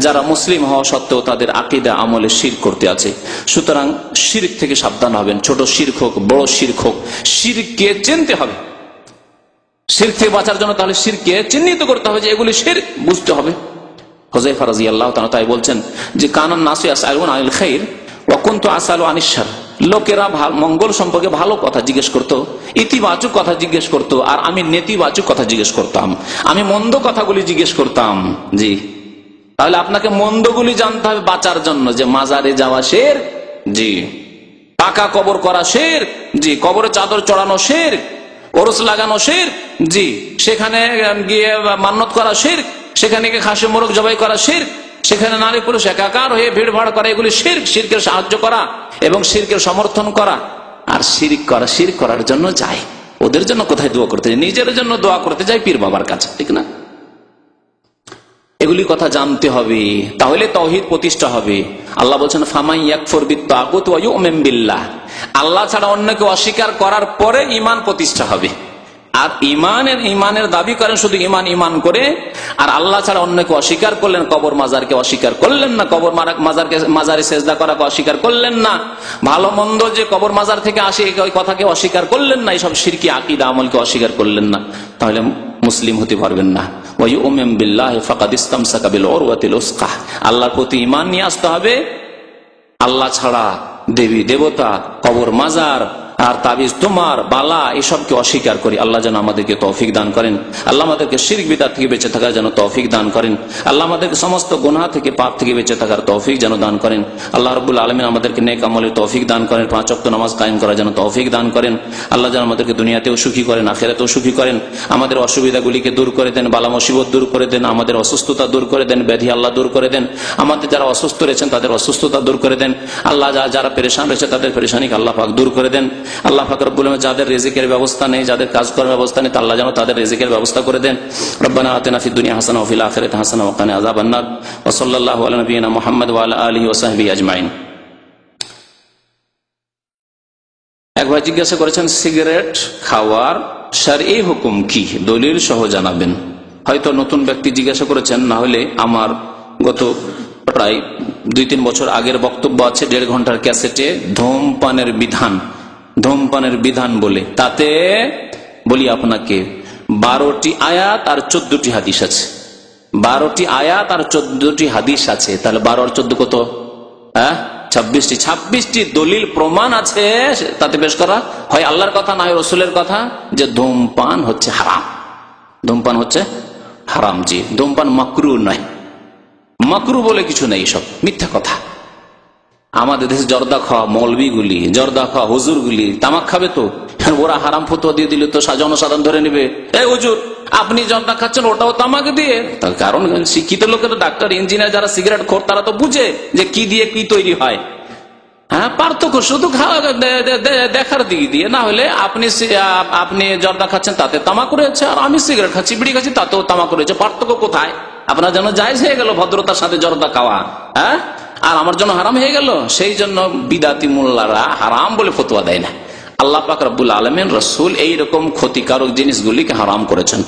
যারা মুসলিম হওয়া সত্ত্বেও তাদের আকীদা আমলে শিরক করতে আছে। সুতরাং শিরক থেকে সাবধান হবেন, ছোট শিরক হোক বড় শিরক হোক, শিরককে চিনতে হবে। শিরক থেকে বাঁচার জন্য তাহলে শিরককে চিহ্নিত করতে হবে যে এগুলি শিরক, বুঝতে হবে। হুযায়ফা রাদিয়াল্লাহু তাআলা তাই বলছেন যে কানান নাসু ইয়াসআলুনা আনিল খাইর ওয়া কুনতু আসআলু আনিশ শার, লোকেরা মঙ্গল সম্পর্কে ভালো কথা জিজ্ঞেস করত, ইতিবাচক কথা জিজ্ঞেস করত, আর আমি নেতিবাচক কথা জিজ্ঞেস করতাম, আমি মন্দ কথাগুলি জিজ্ঞেস করতাম। জি, তাহলে আপনাকে মন্দগুলি জানতে হবে বাঁচার জন্য, যে মাজারে যাওয়া শিরক, জি, পাকা কবর করা শিরক, জি, কবরে চাদর চড়ানো শিরক, ওরস লাগানো শিরক, জি, সেখানে গিয়ে মান্নত করা শিরক, সেখানে গিয়ে খাসি মোরগ জবাই করা শিরক, সেখানে নারী পুরুষ একাকার হয়ে ভিড় ভাড় করা, এগুলি শিরক, শিরকের সাহায্য করা এবং শিরকের সমর্থন করা। আর শিরক করার জন্য যায়, ওদের জন্য কোথায় দোয়া করতে যায়? নিজের জন্য দোয়া করতে যায় পীর বাবার কাছে, ঠিক না? এগুলি কথা জানতে হবে, তাহলে তাওহীদ প্রতিষ্ঠা হবে। আল্লাহ বলছেন ফামান ইয়াকফুর বিত্তাগুত ওয়া ইউমিন বিল্লাহ, আল্লাহ ছাড়া অন্যকে অস্বীকার করার পরে ঈমান প্রতিষ্ঠা হবে। আর ঈমানের দাবি করেন শুধু ঈমান করে, আর আল্লাহ ছাড়া অন্যকে অস্বীকার করলেন, কবর মাজারকে অস্বীকার করলেন না, কবর মাজারে সেজদা করাকে অস্বীকার করলেন না, ভালো মন্দ যে কবর মাজার থেকে আসে ওই কথাকে অস্বীকার করলেন না, এইসব শিরকি আকীদা আমলকে অস্বীকার করলেন না, তাহলে মুসলিম হতে পারবেন না। ওয়া ইউমিন বিল্লাহি ফাকাদ ইসতামসাকা বিল উরওয়াতিল উসকা, আল্লাহর প্রতি ঈমান নিয়ে আসতে হবে। আল্লাহ ছাড়া দেবী দেবতা, কবর মাজার আর তাবিজ তোমার বালা এসবকে অস্বীকার করি। আল্লাহ যেন আমাদেরকে তৌফিক দান করেন, আল্লাহ আমাদেরকে শিরক বিদআত থেকে বেঁচে থাকার যেন তৌফিক দান করেন, আল্লাহ আমাদেরকে সমস্ত গুনাহ থেকে পাপ থেকে বেঁচে থাকার তৌফিক যেন দান করেন। আল্লাহ রাব্বুল আলামিন আমাদেরকে নেক আমলের তৌফিক দান করেন, 5 ওয়াক্ত নামাজ কায়েম করার যেন তৌফিক দান করেন। আল্লাহ যেন আমাদেরকে দুনিয়াতেও সুখী করেন, আখিরাতেও সুখী করেন, আমাদের অসুবিধাগুলিকে দূর করে দেন, বালা মুসিবত দূর করে দেন, আমাদের অসুস্থতা দূর করে দেন, ব্যাধি আল্লাহ দূর করে দেন, আমাদের যারা অসুস্থ রয়েছেন তাদের অসুস্থতা দূর করে দেন। আল্লাহ যারা পেরেশান রয়েছে তাদের পেরেশানিকে আল্লাহ পাক দূর করে দেন। আল্লাহ পাক রব্বুল আলামিন যাদের রিজিকের ব্যবস্থা নেই, যাদের কাজ করার ব্যবস্থা নেই, আল্লাহ যেন তাদের রিজিকের ব্যবস্থা করে দেন। রব্বানা আতিনা ফিদ দুনিয়া হাসানা ওয়া ফিল আখিরাতি হাসানা ওয়া কিনা আযাবান নার। ওয়া সাল্লাল্লাহু আলা নাবিয়িনা মুহাম্মদ ওয়া আলা আলিহি ওয়া সাহবিহি আজমাইন। এক ভাই জিজ্ঞাসা করেছেন সিগারেট খাওয়ার শরঈ হুকুম কি, দলিল সহ জানাবেন। হয়তো নতুন ব্যক্তি জিজ্ঞাসা করেছেন, না হলে আমার গত প্রায় 2-3 বছর আগের বক্তব্য আছে 1.5 ঘন্টার ক্যাসেটে ধূমপানের বিধান বলে, তাতে বলি আপনাকে 12টি আয়াত আর 14টি হাদিস আছে। 12টি আয়াত আর 14টি হাদিস আছে, তাহলে 12 আর 14 কত? 26টি দলিল প্রমাণ আছে তাতে পেশ করা, হয় আল্লাহর কথা না হয় রাসূলের কথা, যে ধূমপান হচ্ছে হারাম, ধূমপান হচ্ছে হারাম। জি, ধূমপান মাকরুহ নয়, মাকরুহ বলে কিছু নেই, সব মিথ্যা কথা। আমাদের দেশে জর্দা খাওয়া মৌলবীগুলি, জর্দা খাওয়া হুজুরগুলি তামাক খাবে, তো ওরা হারাম ফতোয়া দিয়ে দিলে তো জনসাধারণ ধরে নেবে, এই হুজুর আপনি জর্দা খাচ্ছেন ওটাও তামাক দিয়ে। তার কারণ শিক্ষিত লোকেরা, ডাক্তার ইঞ্জিনিয়ার যারা সিগারেট খোর তারা তো বুঝে যে কি দিয়ে কি তৈরি হয়। হ্যাঁ, পার্থক্য শুধু দেখার দিক দিয়ে, না হলে আপনি জর্দা খাচ্ছেন তাতে তামাক রয়েছে, আর আমি সিগারেট খাচ্ছি, বিড়ি খাচ্ছি তাতেও তামাক রয়েছে, পার্থক্য কোথায়? আপনার জন্য জায়েজ হয়ে গেল ভদ্রতার সাথে জর্দা খাওয়া, হ্যাঁ, আর আমার জন্য হারাম হয়ে গেল। সেই জন্য বিদাতি মোল্লারা হারাম বলে ফতোয়া দেয় না। আল্লাহ পাক রব্বুল আলামিন, রাসূল এইরকম ক্ষতিকারক জিনিসগুলিকে হারাম করেছেন,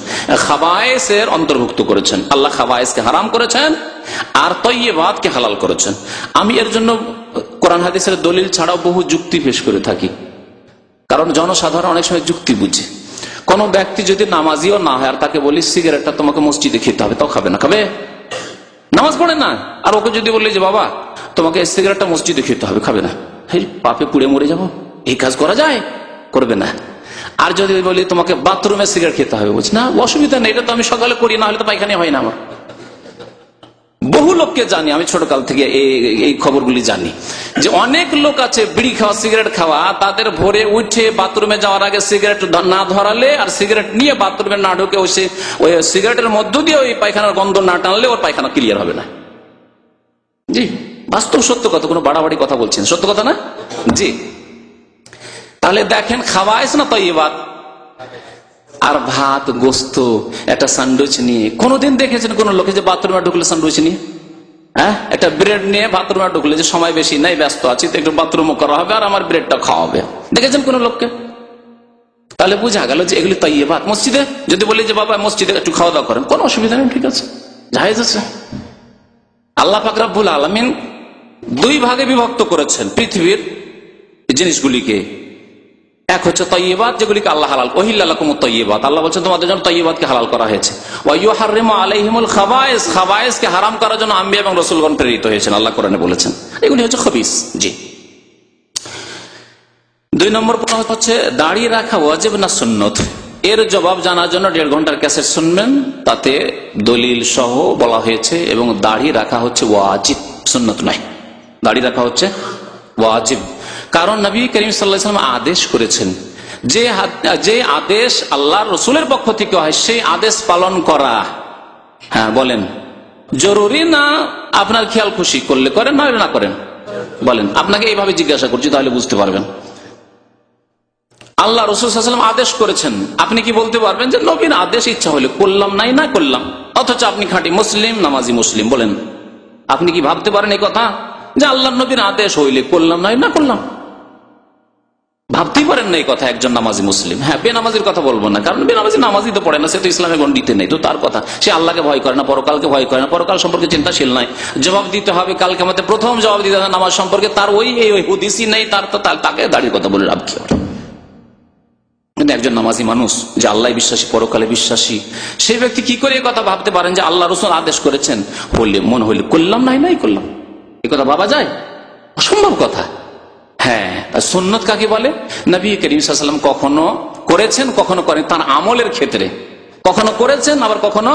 খাবায়েসের অন্তর্ভুক্ত করেছেন। আল্লাহ খাবায়েসকে হারাম করেছেন আর তয়্যিবাতকে হালাল করেছেন। আমি এর জন্য কোরআন হাদিসের দলিল ছাড়াও বহু যুক্তি পেশ করে থাকি, কারণ জনসাধারণ অনেক সময় যুক্তি বুঝে। কোন ব্যক্তি যদি নামাজিও না হয় আর তাকে বলি সিগারেটটা তোমাকে মসজিদে খেতে হবে, তাও খাবে না, খাবে? নামাজ পড়ে না, আর ওকে যদি বললি যে বাবা তোমাকে সিগারেটটা মসজিদে খেতে হবে, খাবে না। হেই, পাপে পুড়ে মরে যাবো, এই কাজ করা যায়? করবে না। আর যদি বলি তোমাকে বাথরুমে সিগারেট খেতে হবে, বলছি না অসুবিধা নেই, এটা তো আমি সকালে করি, না হলে তো পায়খানা হয় না আমার। বহু লোককে জানি আমি, ছোটকাল থেকে এই খবরগুলি জানি, যে অনেক লোক আছে বিড়ি খাওয়া সিগারেট খাওয়া, তাদের ভোরে উঠে বাথরুমে যাওয়ার আগে সিগারেট না ধরালে আর সিগারেট নিয়ে বাথরুমে না ঢুকে ওই সিগারেটের মধ্য দিয়ে ওই পায়খানার গন্ধ না টানলে ওর পায়খানা ক্লিয়ার হবে না। জি, বাস্তব সত্য কথা, কোনো বাড়াবাড়ি কথা বলছেন, সত্য কথা না? জি, তাহলে দেখেন খাওয়াইস না তয়্যিবাত। আর ভাত গোস্ত একটা স্যান্ডউইচ নিয়ে, কোনদিন দেখেছেন কোন লোকে যে বাথরুমে ঢুকলে স্যান্ডউইচ নিয়ে, হ্যাঁ, একটা ব্রেড নিয়ে বাথরুমে ঢুকলে, যে সময় বেশি নাই, ব্যস্ত আছি, তো একটু বাথরুমও করা হবে আর আমার ব্রেডটা খাওয়া হবে, দেখেছেন কোন লোককে? তাহলে বোঝা গেল যে এগুলি তয়্যিবাত। মসজিদে যদি বলি যে বাবা মসজিদে একটু খাওয়া দাওয়া করেন, কোনো অসুবিধা নেই, ঠিক আছে, জায়েজ আছে। আল্লাহ পাক রব্বুল আলামিন 2 ভাগে বিভক্ত করেছেন পৃথিবীর জিনিসগুলিকে। এক হচ্ছে তয়্যিবাত, যেগুলিকে আল্লাহ হালাল, উহিল্লা লাকুমুত তয়্যিবাত, আল্লাহ বলছেন তোমাদের জন্য তয়্যিবাতকে হালাল করা হয়েছে। ওয়া ইউহাররিমু আলাইহিমুল খাবায়েস, খাবায়েসকে হারাম করার জন্য আম্বিয়া এবং রাসূলগণ প্রেরিত হয়েছেন, আল্লাহ কোরআনে বলেছেন। এগুলি হচ্ছে খবিস। জি। 2 নম্বর প্রশ্ন হচ্ছে দাড়ি রাখা ওয়াজিব না সুন্নত? এর জবাব জানার জন্য 1.5 ঘন্টার ক্যাসেট শুনবেন, তাতে দলিল সহ বলা হয়েছে। এবং দাড়ি রাখা হচ্ছে ওয়াজিব, সুন্নত নয়। দাড়ি রাখা হচ্ছে ওয়াজিব, কারণ নবী করিম সাল্লাল্লাহু আলাইহি ওয়াসাল্লাম আদেশ করেছেন। যে আদেশ আল্লাহর রসুলের পক্ষ থেকে হয় সেই আদেশ পালন করা, হ্যাঁ বলেন, জরুরি না আপনার খেয়াল খুশি করলে করেন, না করেন? বলেন, আপনাকে এইভাবে জিজ্ঞাসা করছি, তাহলে বুঝতে পারবেন। আল্লাহ রসুল সাল্লাল্লাহু আলাইহি ওয়াসাল্লাম আদেশ করেছেন, আপনি কি বলতে পারবেন যে নবীর আদেশ ইচ্ছা হলে করলাম, নাই না করলাম? অথচ আপনি খাঁটি মুসলিম, নামাজি মুসলিম। বলেন, আপনি কি ভাবতে পারেন এই কথা যে আল্লাহ নবীর আদেশ হইলে করলাম, নাই না করলাম? ভাবতেই পারেন না এই কথা একজন নামাজি মুসলিম। হ্যাঁ, বেনামাজির কথা বলবো না, কারণ বেনামাজি নামাজি তো পড়ে না, সে তো ইসলামের গণ্ডিতে নেই, তো তার কথা। সে আল্লাহকে ভয় করে না, পরকালকে ভয় করে না, পরকাল সম্পর্কে চিন্তাশীল নাই। জবাব দিতে হবে কালকে আমাদের, প্রথম জবাব দিতে হবে নামাজ সম্পর্কে, তার ওই হুদিসই নেই, তাকে দাঁড়িয়ে কথা বলে লাভ কি হবে? কিন্তু একজন নামাজি মানুষ যে আল্লাহ বিশ্বাসী, পরকালে বিশ্বাসী, সেই ব্যক্তি কি করে এই কথা ভাবতে পারেন যে আল্লাহ রাসূল আদেশ করেছেন, বললে মন হইলে করলাম, নাই করলাম? এই কথা ভাবা যায়? অসম্ভব কথা। হ্যাঁ, সুন্নত কাকে বলে? নবী করিম সাল্লাল্লাহু আলাইহি ওয়াসাল্লাম কখনো করেছেন, কখনো করেন, তার আমলের ক্ষেত্রে কখনো করেছেন, আবার কখনো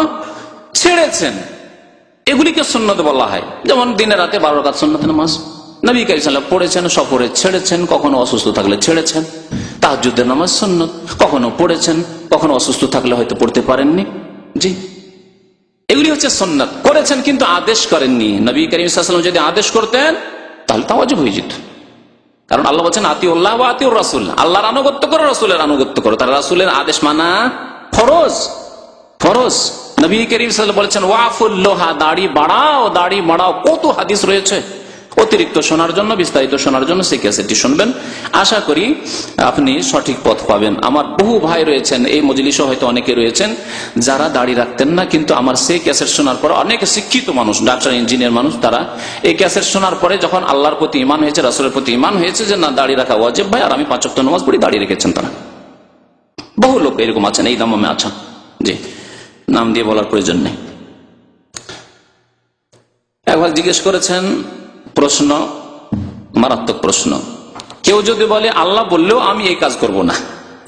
ছেড়েছেন, এগুলিকে সুন্নত বলা হয়। যেমন দিনে রাতে 12 রাকাত সুন্নত নামাজ নবী করিম সাল্লাল্লাহু আলাইহি ওয়াসাল্লাম পড়েছেন, সফরে ছেড়েছেন, কখনো অসুস্থ থাকলে ছেড়েছেন। তাহাজ্জুদের নামাজ সুন্নত, কখনো পড়েছেন, কখনো অসুস্থ থাকলে হয়তো পড়তে পারেননি। জি, এগুলি হচ্ছে সুন্নত, করেছেন কিন্তু আদেশ করেননি। নবী করিম সাল্লাল্লাহু আলাইহি ওয়াসাল্লাম যদি আদেশ করতেন তাহলে তা ওয়াজিব হয়ে যেত, কারণ আল্লাহ বলছেন আতিউল্লাহ ওয়া আতিউর রাসূল, আল্লাহর আনুগত্য করো, রাসূলের আনুগত্য করো। তার রাসূলের আদেশ মানা ফরজ। নবী করিম সাল্লাল্লাহু আলাইহি ওয়াসাল্লাম বলেছেন ওয়াফুল লোহা, দাড়ি বাড়াও। কত হাদিস রয়েছে। অতিরিক্ত শোনার জন্য, বিস্তারিত শোনার জন্য সেই ক্যাসেটটি শুনবেন। আশা করি আপনি সঠিক পথ পাবেন। আমার বহু ভাই রয়েছেন, এই মজলিসে হয়তো অনেকে রয়েছেন যারা দাড়ি রাখতেন না, কিন্তু আমার সেই ক্যাসেট শোনার পর, অনেক শিক্ষিত মানুষ, ডাক্তার, ইঞ্জিনিয়ার মানুষ, তারা এই ক্যাসেট শোনার পরে যখন আল্লাহর প্রতি ঈমান হয়েছে, রাসূলের প্রতি ঈমান হয়েছে যে না, দাড়ি রাখা ওয়াজিব ভাই, আর আমি 5 ওয়াক্ত নামাজ পড়ি, দাড়ি রেখেছেন তারা। বহু লোক এরকম আছেন, এই দামে আছেন। জি, নাম দিয়ে বলার প্রয়োজন নেই। একবার জিজ্ঞেস করেছেন, প্রশ্ন, মারাত্মক প্রশ্ন, কেউ যদি বলে আল্লাহ বললেও আমি এই কাজ করব না,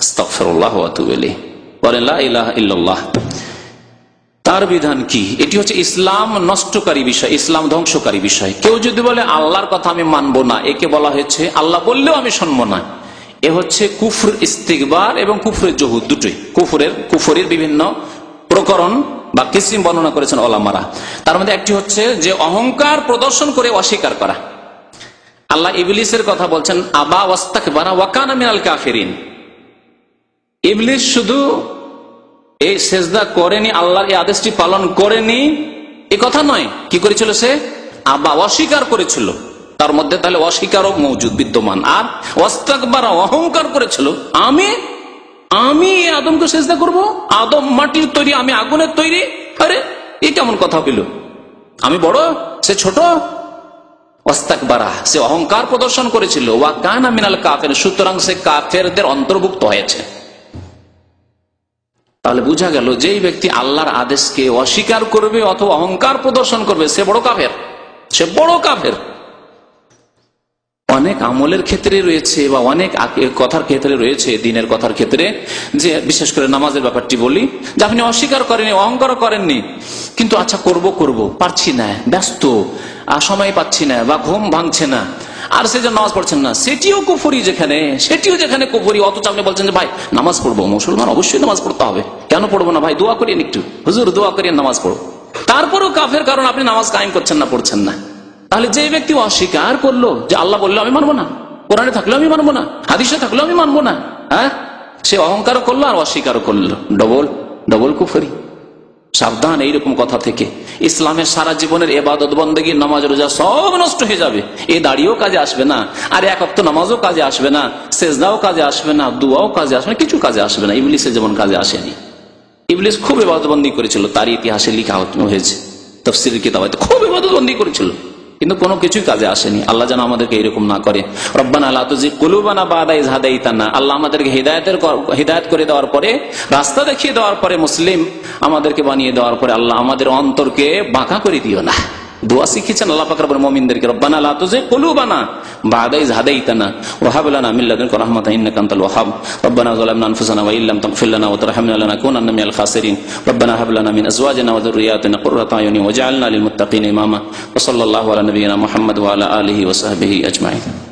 আস্তাগফিরুল্লাহ ওয়া আতুবু ইলাইহি, বলেন লা ইলাহা ইল্লাল্লাহ, তার বিধান কি? এটি হচ্ছে ইসলাম নষ্টকারী বিষয়, ইসলাম ধ্বংসকারী বিষয়। কেউ যদি বলে আল্লাহর কথা আমি মানবো না, একে বলা হয়েছে আল্লাহ বললেও আমি শুনবো না। এ হচ্ছে কুফর ইস্তিগবার এবং কুফরের জহুদ, দুটোই। কুফরের বিভিন্ন প্রকরণ বা কিসিম বর্ণনা করেছেন ওলামারা। তার মধ্যে একটি হচ্ছে যে অহংকার প্রদর্শন করে অস্বীকার করা। আল্লাহ ইবলিসের কথা বলছেন আবা ওয়াস্তাকবারা ওয়া কানা মিনাল কাফিরিন। ইবলিস শুধু এই সেজদা করেনি, আল্লাহর এই আদেশটি পালন করেনি এ কথা নয়, কি করেছিল সে? আবা, অস্বীকার করেছিল। তার মধ্যে তাহলে অস্বীকারও মৌজুদ, বিদ্যমান। আর ওয়াস্তাকবারা, অহংকার করেছিল, আমি আদমকে সেজদা করব, আদম মাটির তৈরি, আমি আগুনের তৈরি। আরে এই কেমন কথা হইল? আমি বড়, সে ছোট। ওয়াস্তাকবারা, সে অহংকার প্রদর্শন করেছিল। ওয়া কানা মিনাল কাফির, সুতরাং সে কাফেরদের অন্তর্ভুক্ত হয়েছে। তাহলে বোঝা গেল যেই ব্যক্তি আল্লাহর আদেশকে অস্বীকার করবে অথবা অহংকার প্রদর্শন করবে, সে বড় কাফের। অনেক আমলের ক্ষেত্রে রয়েছে বা অনেক কথার ক্ষেত্রে রয়েছে, দিনের কথার ক্ষেত্রে, যে বিশেষ করে নামাজের ব্যাপারটি বলি, যে আপনি অস্বীকার করেননি, অহংকার করেননি, কিন্তু আচ্ছা করব, পারছি না, ব্যস্ত, আর সময় পাচ্ছি না, বা ঘুম ভাঙছে না, আর সে যে নামাজ পড়ছেন না, সেটিও কুফরি, যেখানে কুফরি। অথচ আপনি বলছেন যে ভাই নামাজ পড়বো, মুসলমান অবশ্যই নামাজ পড়তে হবে, কেন পড়বো না ভাই, দোয়া করিয়েন একটু, হুজুর দোয়া করিয়েন, নামাজ পড়বো। তারপরেও কাফের, কারণ আপনি নামাজ কায়েম করছেন না, পড়ছেন না। তাহলে যে ব্যক্তি অস্বীকার করলো যে আল্লাহ বললো আমি মানবো না, কোরআনে থাকলেও আমি মানবো না, হাদিসে থাকলেও আমি মানবো না, হ্যাঁ, সে অহংকার করলো আর অস্বীকার করলো, ডবল কুফরি। সাবধান এইরকম কথা থেকে। ইসলামের সারা জীবনের ইবাদত বন্দেগী, নামাজ রোজা সব নষ্ট হয়ে যাবে। এই দাড়িও কাজে আসবে না, আর এক ওয়াক্ত নামাজও কাজে আসবে না, সেজদাও কাজে আসবে না, দুয়াও কাজে আসবে না, কিছু কাজে আসবে না। ইবলিসের যেমন কাজে আসেনি। ইবলিস খুব ইবাদত বন্দি করেছিল, তার ইতিহাসে লেখা হয়েছে, তাফসীরের কিতাবে খুব ইবাদত বন্দি করেছিল, কিন্তু কোনো কিছুই কাজে আসেনি। আল্লাহ যেন আমাদেরকে এরকম না করে। রব্বানা লা তুযিগ কুলুবানা বা'দা ইয হাদাইতানা, আল্লাহ আমাদেরকে হিদায়াত করে দেওয়ার পরে, রাস্তা দেখিয়ে দেওয়ার পরে, মুসলিম আমাদেরকে বানিয়ে দেওয়ার পরে, আল্লাহ আমাদের অন্তরকে বাঁকা করে দিও না। দোয়া শিখিয়েছেন আল্লাহ পাক রব্বুল মুমিনদেরকে, রব্বানা লা তুযিগ কুলুবানা বা'দা ইয হাদাইতানা ওয়া হাব লানা মিন লাদুনকা রাহমাতান ইন্নাকা আনতাল ওয়াহ্হাব রব্বানা যালামনা আনফুসানা ওয়া ইল্লাম তাগফির লানা ওয়া তারহামনা লানাকুনান্না মিনাল খাসিরিন রব্বানা হাব লানা মিন আজওয়াজিনা ওয়া যুররিয়্যাতিনা কুররাতা আয়ুনিন ওয়াজ'আলনা লিল মুত্তাকিনা ইমামা ওয়া সাল্লাল্লাহু আলা নাবিয়িনা মুহাম্মদ ওয়া আলা আলিহি ওয়া সাহবিহি আজমাইন।